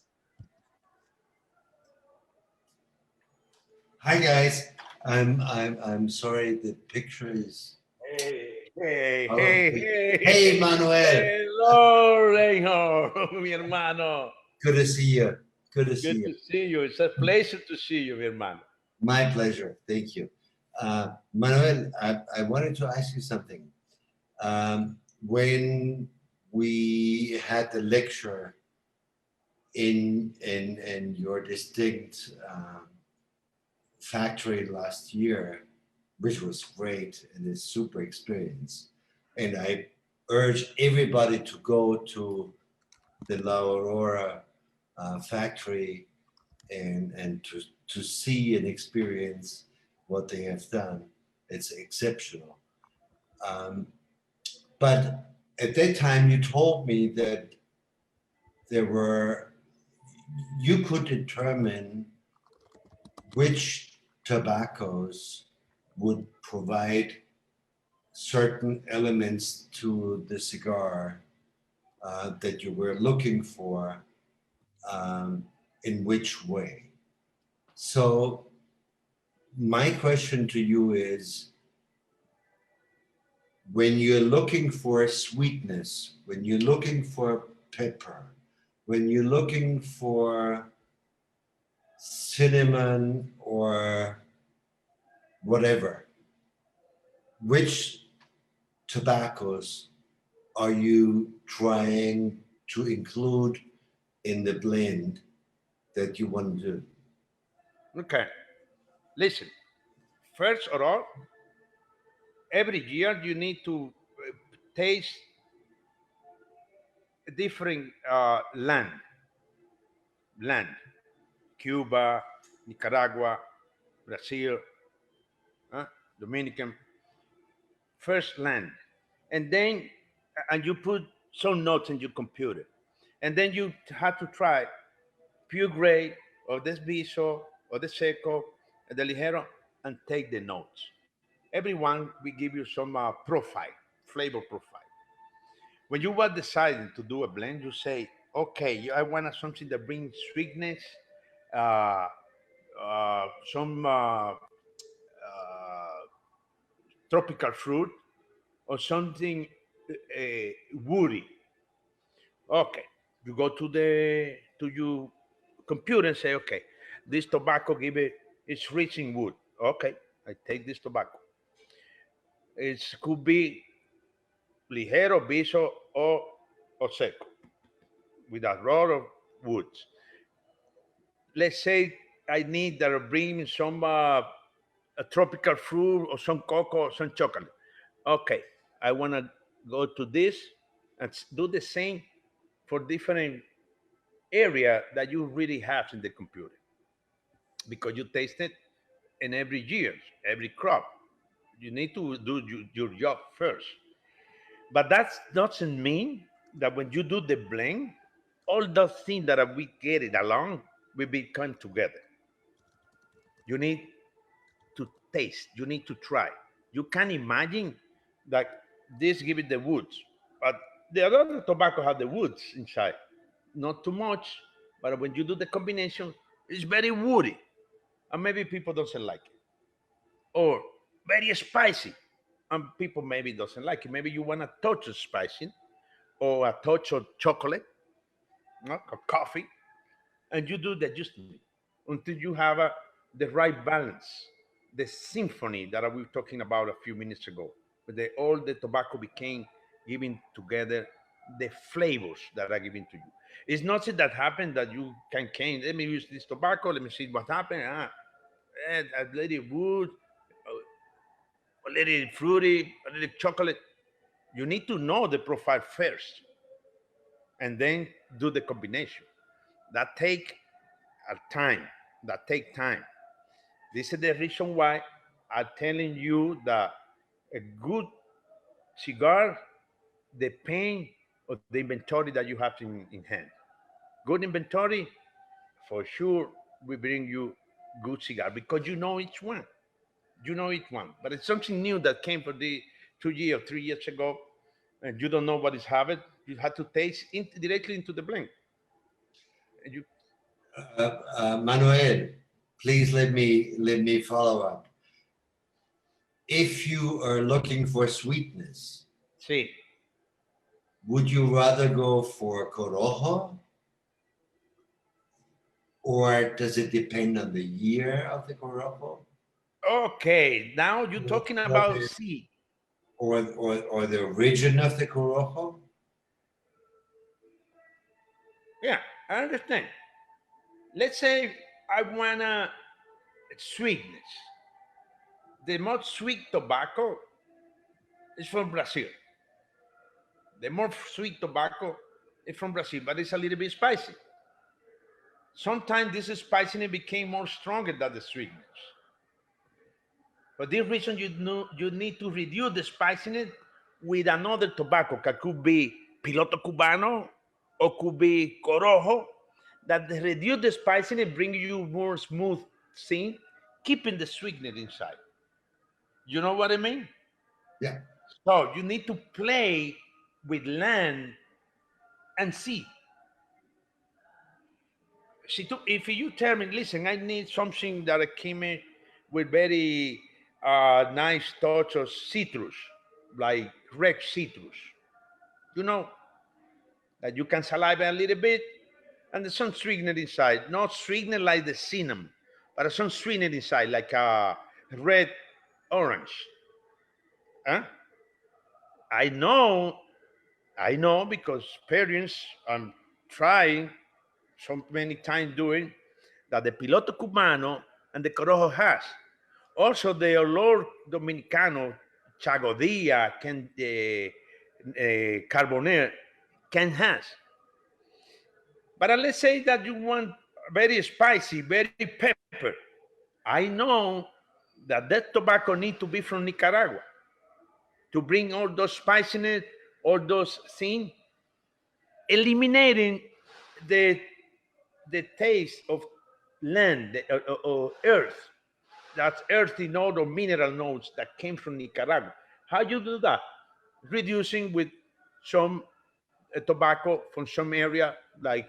Hi guys, I'm sorry the picture is. Hey, Okay. hey. Hey Manuel, Hello, Reinhold, mi hermano. good to see you. Good to see Good you. to see you. It's a pleasure to see you, mi hermano. My pleasure. Thank you, Manuel. I wanted to ask you something. When we had the lecture in your distinct factory last year, which was great and a super experience. And I urge everybody to go to the La Aurora factory and to see and experience what they have done. It's exceptional. Um, but at that time, you told me that there were, you could determine which tobaccos would provide certain elements to the cigar that you were looking for, in which way. So my question to you is, when you're looking for sweetness, when you're looking for pepper, when you're looking for cinnamon or whatever, which tobaccos are you trying to include in the blend that you want to do? Okay. Listen, first of all, every year you need to taste a different land. Cuba, Nicaragua, Brazil, Dominican, first land. And then, and you put some notes in your computer. And then you have to try pure grade or this Viso or the Seco, the Ligero, and take the notes. Everyone will give you some profile, flavor profile. When you are deciding to do a blend, you say, okay, I want something that brings sweetness, uh, some tropical fruit, or something woody. Okay, you go to your computer and say, okay, this tobacco it's rich in wood. Okay, I take this tobacco. It could be ligero, viso, or seco, with a lot of woods. Let's say I need that bring some a tropical fruit or some cocoa or some chocolate. Okay, I want to go to this and do the same for different area that you really have in the computer, because you taste it in every year, every crop. You need to do your job first. But that doesn't mean that when you do the blend, all those things that we get it along will become together. You need to taste. You need to try. You can imagine that this give it the woods, but the other tobacco have the woods inside. Not too much, but when you do the combination, it's very woody, and maybe people doesn't like it, or very spicy, and people maybe doesn't like it. Maybe you want a touch of spicy, or a touch of chocolate, or coffee, and you do the adjustment until you have the right balance, the symphony that I was talking about a few minutes ago, where all the tobacco became giving together the flavors that are given to you. It's not that happened that you can, let me use this tobacco, let me see what happened. A little wood, a little fruity, a little chocolate. You need to know the profile first and then do the combination. That take a time. That take time. This is the reason why I'm telling you that a good cigar depends on the inventory that you have in hand. Good inventory, for sure, will bring you good cigar because you know each one. You know each one. But it's something new that came for the 2 years, 3 years ago, and you don't know what is habit. You have to taste directly into the blend. And you Manuel, please let me follow up. If you are looking for sweetness, see. would you rather go for Corojo, or does it depend on the year of the Corojo? Okay, now you're talking about C. Or the origin of the Corojo? Yeah, I understand. Let's say I want a sweetness. The most sweet tobacco is from Brazil. The more sweet tobacco is from Brazil, but it's a little bit spicy. Sometimes this spiciness became more stronger than the sweetness. For this reason, you need to reduce the spiciness with another tobacco that could be Piloto Cubano or could be Corojo, that reduce the spiciness, bring you more smooth scene, keeping the sweetness inside. You know what I mean? Yeah. So you need to play with land and sea. See, if you tell me, listen, I need something that came in with very nice touch of citrus, like red citrus, you know, that you can saliva a little bit, and there's some sweetener inside. Not sweetener like the cinnamon, but some sweetener inside, like a red orange. Huh? I know, I know because experience I'm trying so many times doing that the Piloto Cubano and the Corojo has. Also, the Olor Dominicano, Chagodilla, can Carboner can has. But let's say that you want very spicy, very pepper. I know that that tobacco need to be from Nicaragua to bring all those spiciness, all those things, eliminating the the taste of land or earth. That's earthy note or mineral notes that came from Nicaragua. How you do that? Reducing with some tobacco from some area like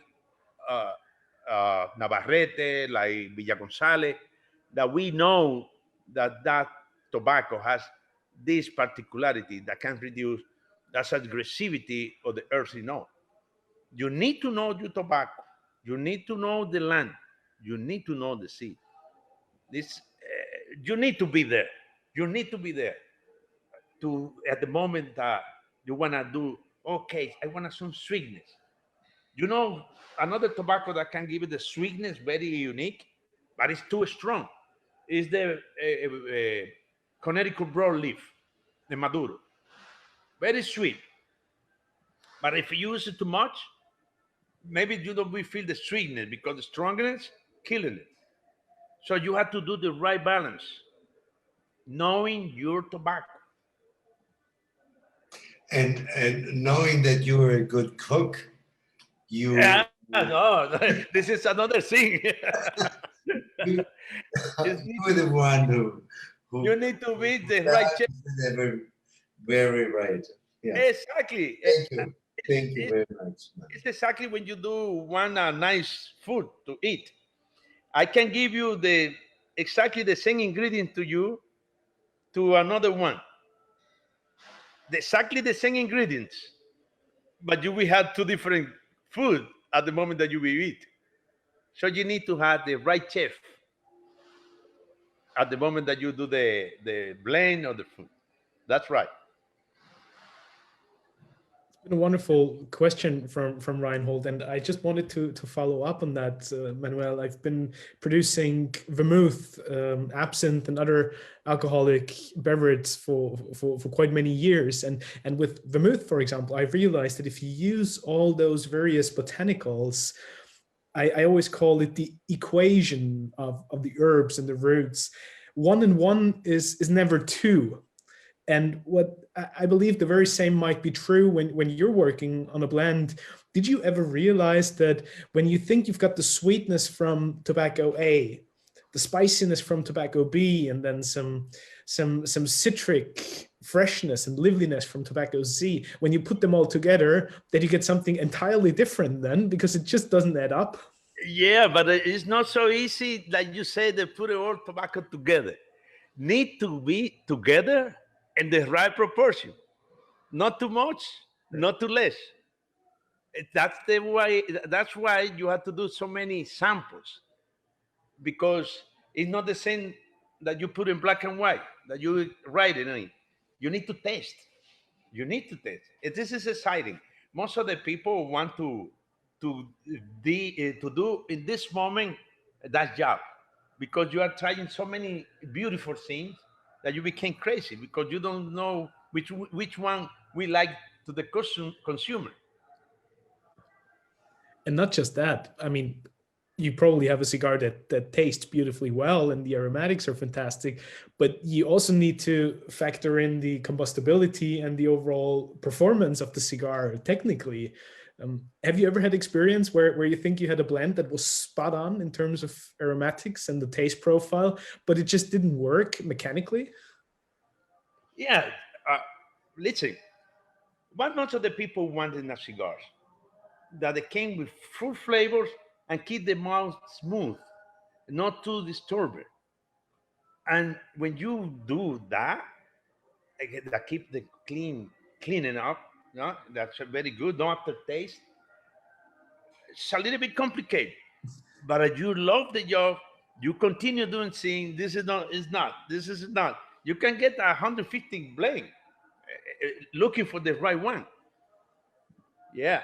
uh, Navarrete, like Villa González, that we know that that tobacco has this particularity that can reduce that aggressivity of the earthy note. You need to know your tobacco. You need to know the land. You need to know the sea. This you need to be there. You need to be there to at the moment that you wanna do. Okay, I want some sweetness. You know, another tobacco that can give it the sweetness, very unique, but it's too strong. Is the Connecticut broadleaf, the Maduro. Very sweet, but if you use it too much, maybe you don't feel the sweetness because the strongness killing it. So you have to do the right balance, knowing your tobacco. And knowing that you're a good cook, you Yeah, no, this is another thing. you You need you're the one who you need to be the right chef. never very right. Yeah. Exactly. Thank you. Thank you It- very much. Man. It's exactly when you do one nice food to eat. I can give you the exactly the same ingredient to you to another one. Exactly the same ingredients, but you will have two different food at the moment that you will eat. So you need to have the right chef at the moment that you do the blend of the food. That's right. Been a wonderful question from Reinhold, and I just wanted to follow up on that, Manuel. I've been producing vermouth, absinthe, and other alcoholic beverages for quite many years, and with vermouth, for example, I realized that if you use all those various botanicals, I always call it the equation of the herbs and the roots. One and one is never two. And what I believe the very same might be true when you're working on a blend. Did you ever realize that when you think you've got the sweetness from tobacco A, the spiciness from tobacco B, and then some citric freshness and liveliness from tobacco Z, when you put them all together, that you get something entirely different then, because it just doesn't add up? Yeah, but it's not so easy, like you said, they put all tobacco together. Need to be together in the right proportion. Not too much, not too less. That's the way. That's why you have to do so many samples because it's not the same that you put in black and white that you write it in. You need to taste. You need to taste. This is exciting. Most of the people want to to do in this moment that job because you are trying so many beautiful things that you became crazy because you don't know which one we like to the consumer. And not just that, I mean, you probably have a cigar that tastes beautifully well and the aromatics are fantastic, but you also need to factor in the combustibility and the overall performance of the cigar technically. Have you ever had experience where you think you had a blend that was spot on in terms of aromatics and the taste profile, but it just didn't work mechanically? Yeah, uh, listen, what most of the people want in a cigars? That they came with fruit flavors and keep the mouth smooth, not too disturbed. And when you do that, that keep the cleaning up, no, that's a very good, no aftertaste. It's a little bit complicated, but if you love the job, you continue doing things. This is not, is not, this is not. You can get 150 blade looking for the right one. Yeah.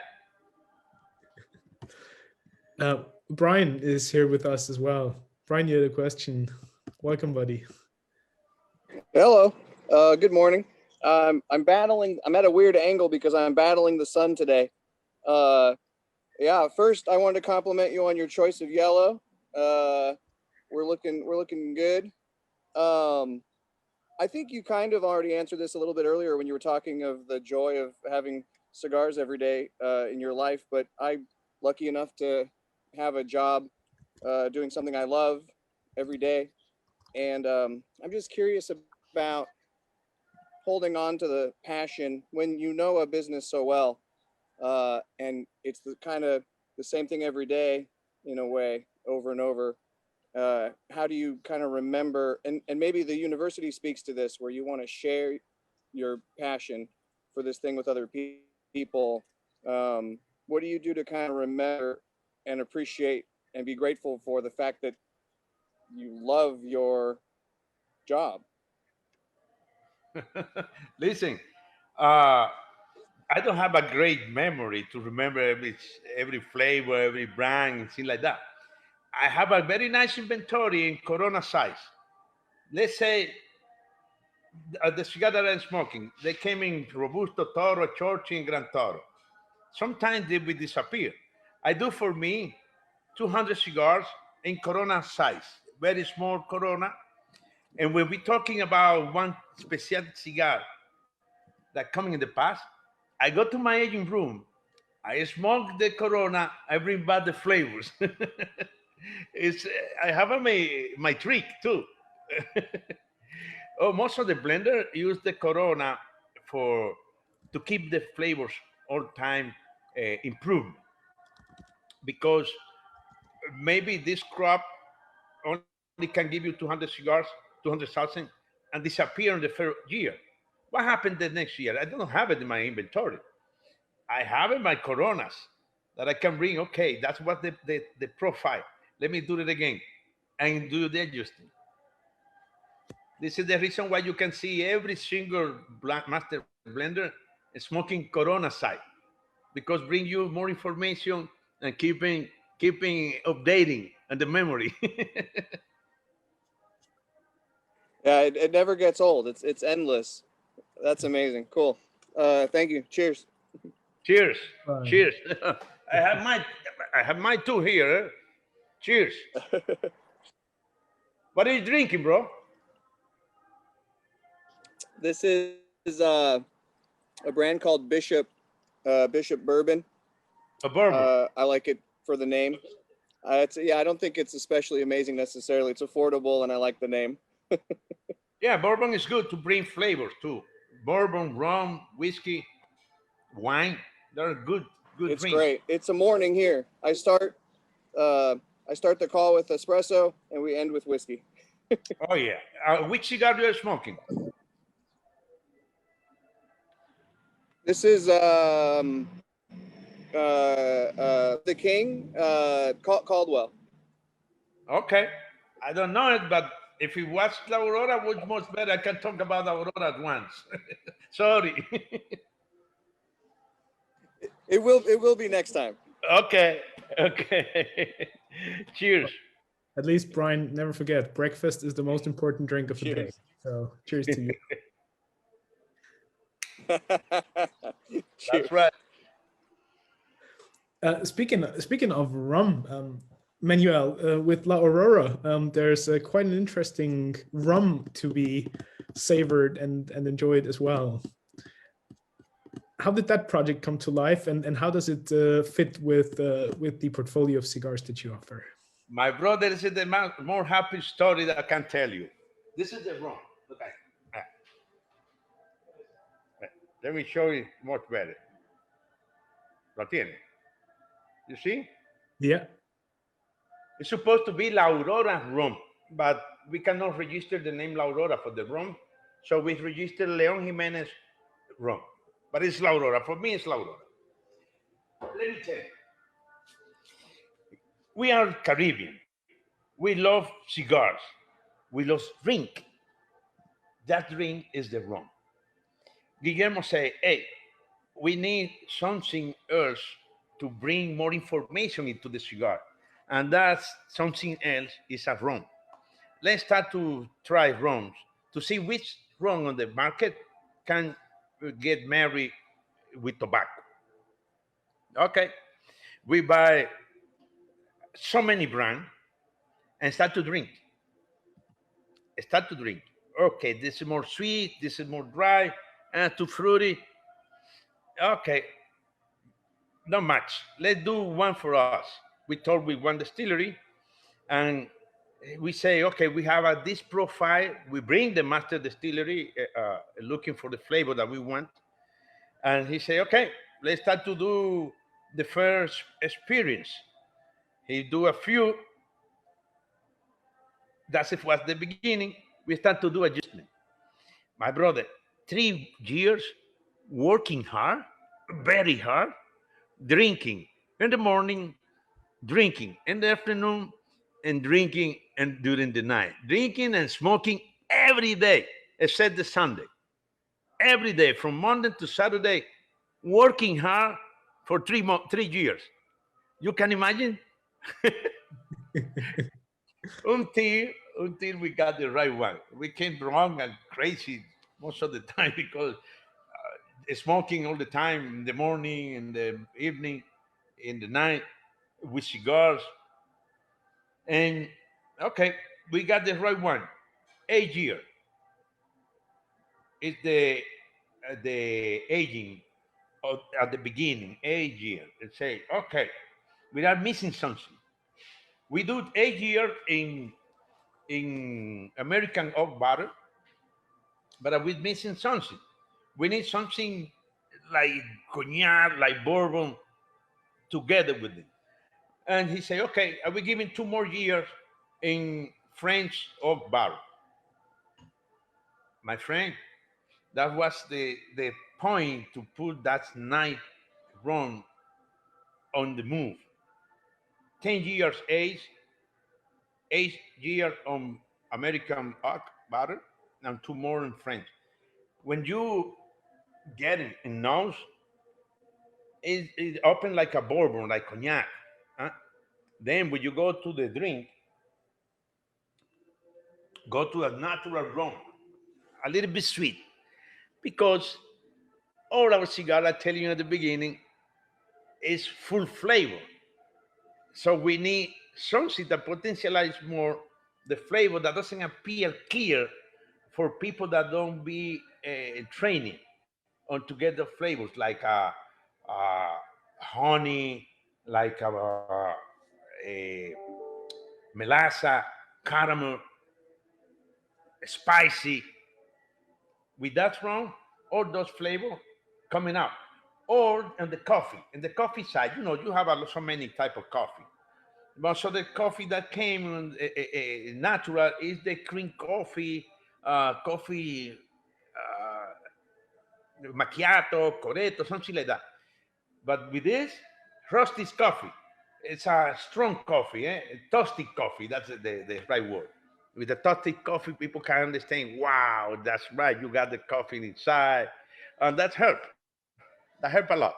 Brian is here with us as well. Brian, you had a question. Welcome, buddy. Hello. Good morning. I'm at a weird angle because I'm battling the sun today. Yeah, first I wanted to compliment you on your choice of yellow. We're looking good. I think you kind of already answered this a little bit earlier when you were talking of the joy of having cigars every day in your life, but I'm lucky enough to have a job doing something I love every day. And I'm just curious about holding on to the passion when you know a business so well, and it's the kind of the same thing every day in a way, over and over. How do you kind of remember, and maybe the university speaks to this, where you want to share your passion for this thing with other people? What do you do to kind of remember and appreciate and be grateful for the fact that you love your job? Listen, I don't have a great memory to remember every flavor, every brand, and things like that. I have a very nice inventory in Corona size. Let's say the cigar that I'm smoking, they came in Robusto, Toro, Chorchi, and Gran Toro. Sometimes they will disappear. I do for me 200 cigars in Corona size, very small Corona. And when we're talking about one special cigar that coming in the past, I go to my aging room, I smoke the Corona, I bring back the flavors. it's I have my trick too. Oh, most of the blender use the Corona for to keep the flavors all time improved, because maybe this crop only can give you 200 cigars, 200,000, and disappear in the first year. What happened the next year? I don't have it in my inventory. I have in my Coronas that I can bring. Okay, that's what the profile. Let me do it again and do the adjusting. This is the reason why you can see every single master blender smoking Corona side, because bring you more information and keeping updating and the memory. Yeah, it never gets old. It's endless. That's amazing. Cool. Thank you. Cheers. Cheers. Bye. Cheers. I have my two here. Cheers. What are you drinking, bro? This is a brand called Bishop Bourbon. A bourbon. I like it for the name. I don't think it's especially amazing necessarily. It's affordable, and I like the name. Yeah, bourbon is good to bring flavors too. Bourbon, rum, whiskey, wine. They're good It's drinks. great. It's a morning here. I start the call with espresso, and we end with whiskey. Oh yeah. Which cigar are you smoking? This is the King Caldwell. Okay. I don't know it, but if it was the Aurora, which much better? I can talk about Aurora at once. Sorry. It will be next time. Okay. Cheers. At least, Brian, never forget, breakfast is the most important drink of the day. So cheers to you. That's right. Speaking of rum, Manuel, with La Aurora, there's quite an interesting rum to be savored and enjoyed as well. How did that project come to life, and how does it fit with the portfolio of cigars that you offer? My brother, this is the more happy story that I can tell you. This is the rum. Look at it. Let me show you much better. Lo tiene. You see? Yeah. It's supposed to be La Aurora rum, but we cannot register the name La Aurora for the rum. So we register Leon Jimenez rum. But it's La Aurora. For me, it's La Aurora. Let me tell you. We are Caribbean. We love cigars. We love drink. That drink is the rum. Guillermo say, hey, we need something else to bring more information into the cigar. And that's something else is a rum. Let's start to try rums to see which rum on the market can get married with tobacco. Okay. We buy so many brands and start to drink. Start to drink. Okay, this is more sweet, this is more dry, and too fruity. Okay, not much. Let's do one for us. We talk with one distillery, and we say, okay, we have this profile. We bring the master distillery looking for the flavor that we want, and he say, okay, let's start to do the first experience. He do a few. That's it was the beginning. We start to do adjustment. My brother, 3 years working hard, very hard, drinking in the morning, drinking in the afternoon, and drinking and during the night, drinking and smoking every day except the Sunday. Every day from Monday to Saturday, working hard for 3 years. You can imagine? until we got the right one. We came wrong and crazy most of the time because smoking all the time in the morning, in the evening, in the night with cigars. And okay, we got the right one. 8 year is the aging at the beginning. 8 year. Let's say okay, we are missing something. We do 8 year in American oak barrel, but we're missing something. We need something like cognac, like bourbon, together with it. And he said, okay, are we giving 2 more years in French oak barrel? My friend, that was the point to put that night run on the move. 10 years age, 8 years on American oak barrel, and 2 more in French. When you get it in nose, it open like a bourbon, like cognac. Huh? Then when you go to the drink, go to a natural rum, a little bit sweet, because all our cigar, I tell you at the beginning, is full flavor. So we need something that potentialize more the flavor that doesn't appear clear for people that don't be training on to get the flavors like honey, like a melassa, caramel, spicy. With that wrong, all those flavors coming out. Or in the coffee. In the coffee side, you have so many type of coffee. But so the coffee that came natural is the cream coffee, coffee macchiato, coretto, something like that. But with this, roasted coffee. It's a strong coffee, toasted coffee. That's the right word. With the toasted coffee, people can understand, wow, that's right. You got the coffee inside. And that help. That help a lot.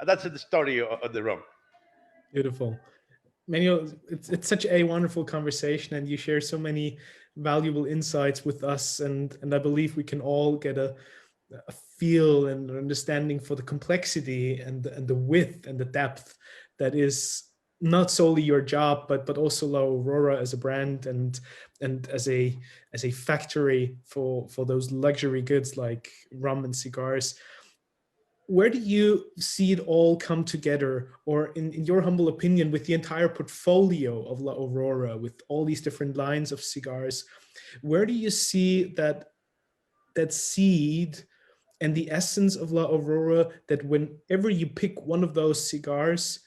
And that's the story of the rum. Beautiful. Manuel, it's such a wonderful conversation, and you share so many valuable insights with us. And I believe we can all get a feel and understanding for the complexity and the width and the depth that is not solely your job, but also La Aurora as a brand and as a factory for those luxury goods like rum and cigars. Where do you see it all come together, or in your humble opinion, with the entire portfolio of La Aurora, with all these different lines of cigars, where do you see that seed and the essence of La Aurora, that whenever you pick one of those cigars,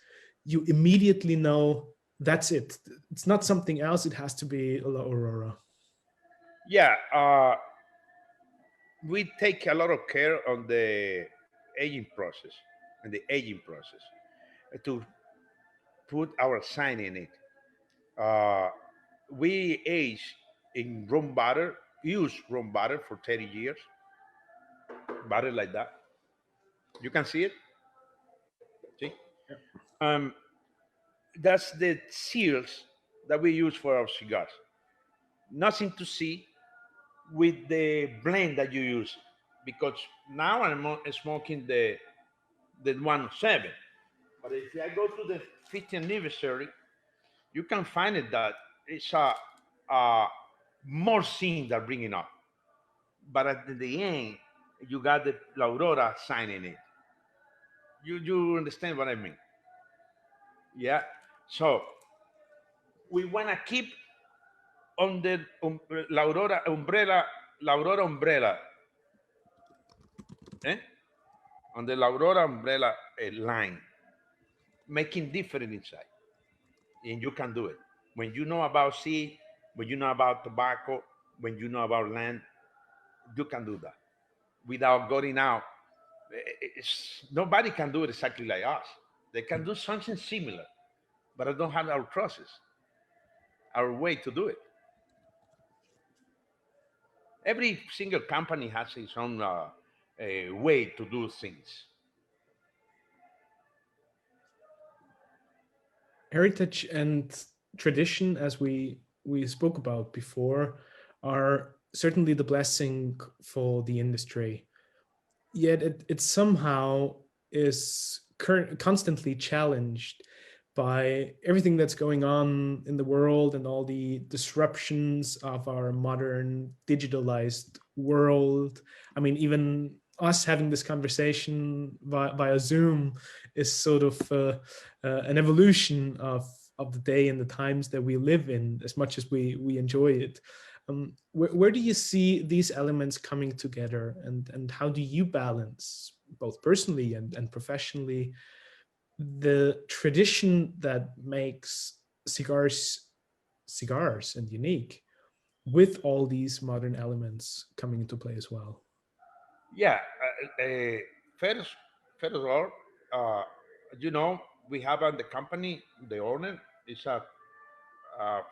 you immediately know that's it. It's not something else. It has to be La Aurora. Yeah, we take a lot of care on the aging process and the aging process to put our sign in it. Uh, we age in room butter, use room butter for 30 years, butter like that. You can see it. See, um, that's the seals that we use for our cigars. Nothing to see with the blend that you use, because now smoking the 107. But if I go to the 50th anniversary, you can find it that it's a more things that bringing up. But at the end, you got the La Aurora sign in it. You understand what I mean? Yeah. So we wanna keep on the La Aurora umbrella, La Aurora umbrella, eh? On the La Aurora umbrella line, making different inside, and you can do it when you know about seed, when you know about tobacco, when you know about land. You can do that without going out. Nobody can do it exactly like us. They can do something similar, but I don't have our process, our way to do it. Every single company has its own way to do things. Heritage and tradition, as we spoke about before, are certainly the blessing for the industry. Yet it somehow is constantly challenged by everything that's going on in the world and all the disruptions of our modern digitalized world. I mean, even us having this conversation via Zoom is sort of an evolution of the day and the times that we live in, as much as we enjoy it. Where do you see these elements coming together, and how do you balance, both personally and professionally, the tradition that makes cigars and unique, with all these modern elements coming into play as well? Yeah, first, first of all, uh, you know, we have on the company, the owner is a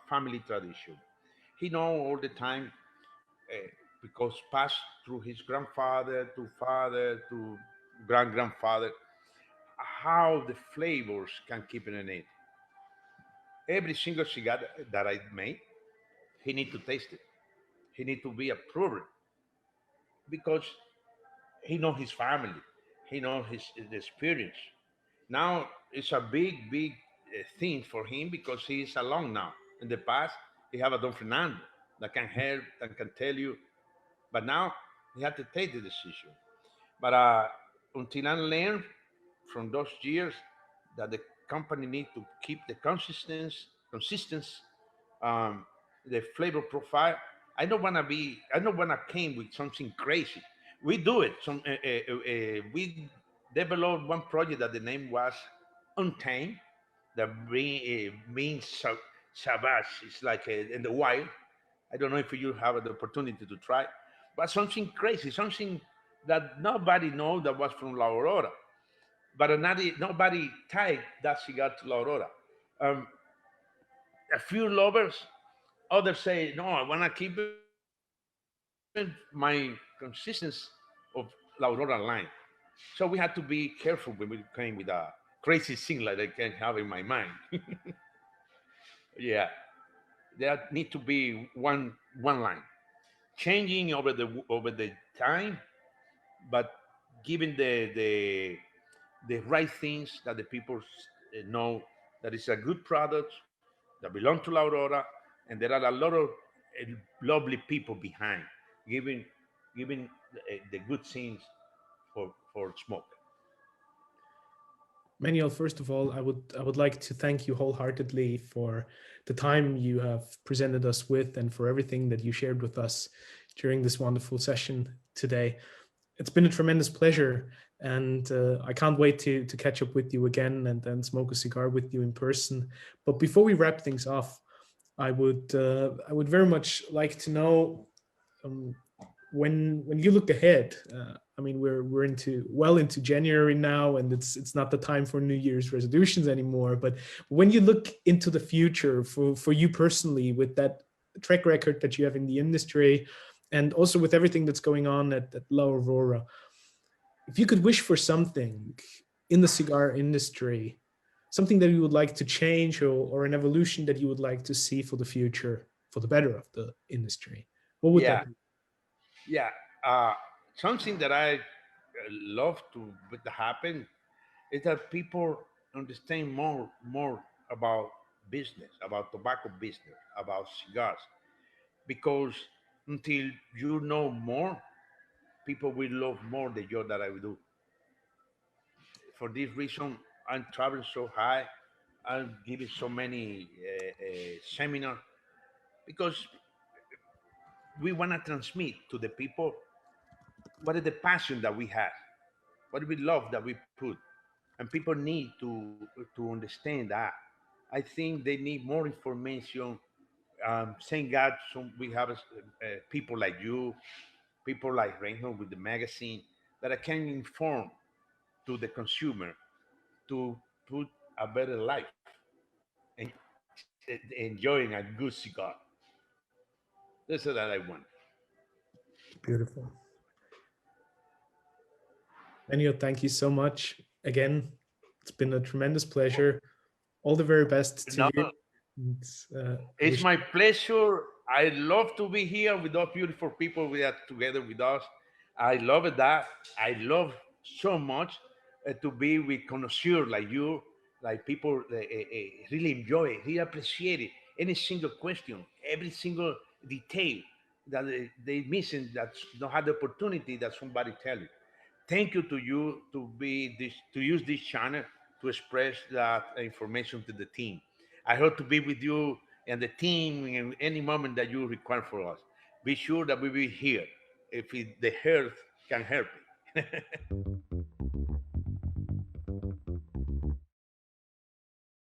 family tradition. He know all the time, because passed through his grandfather to father to grandfather, how the flavors can keep it in it. Every single cigar that I made, he need to taste it. He need to be approved because he know his family, he know his experience. Now it's a big thing for him because he is alone now. In the past, he have a Don Fernando that can help and can tell you, but now he had to take the decision. But until I learned from those years that the company need to keep the consistency, um, the flavor profile. I don't wanna came with something crazy. We do it. We developed one project that the name was Untamed, that means savage. It's like in the wild. I don't know if you have the opportunity to try, but something crazy, something that nobody know that was from La Aurora, but nobody tied that cigar to La Aurora. Um, a few lovers, others say, no, I want to keep my consistency of La Aurora line. So we had to be careful when we came with a crazy thing like I can have in my mind. Yeah, there need to be one line, changing over the time, but giving the right things that the people know that it's a good product that belong to La Aurora, and there are a lot of lovely people behind giving giving the good things for smoke. Manuel, first of all, I would like to thank you wholeheartedly for the time you have presented us with, and for everything that you shared with us during this wonderful session today. it's been a tremendous pleasure, and I can't wait to catch up with you again and then smoke a cigar with you in person. But before we wrap things off, I would very much like to know, um, when you look ahead. I mean, we're into January now, and it's not the time for New Year's resolutions anymore. But when you look into the future for you personally, with that track record that you have in the industry, and also with everything that's going on at La Aurora, if you could wish for something in the cigar industry, something that you would like to change, or an evolution that you would like to see for the future, for the better of the industry, what would Yeah, that be? yeah. Uh, Something that I love to happen is that people understand more about business, about tobacco business, about cigars. Because until you know more, people will love more the job that I do. For this reason, I'm traveling so high. I'm giving so many seminars because we want to transmit to the people what is the passion that we have, what we love that we put, and people need to understand that. I think they need more information. Thank God, we have people like you, people like Reinhold with the magazine that I can inform to the consumer to put a better life and enjoying a good cigar. That's what I want. Beautiful. Manuel, thank you so much again. It's been a tremendous pleasure. All the very best to No, you. And, I it's wish my pleasure. I love to be here with those beautiful people we are together with us. I love it that. I love so much to be with connoisseurs like you, like people really enjoy it, really appreciate it. Any single question, every single detail that they missing, that don't have the opportunity that somebody tell you. Thank you to you to use this channel to express that information to the team. I hope to be with you and the team in any moment that you require for us. Be sure that we will be here if the health can help it.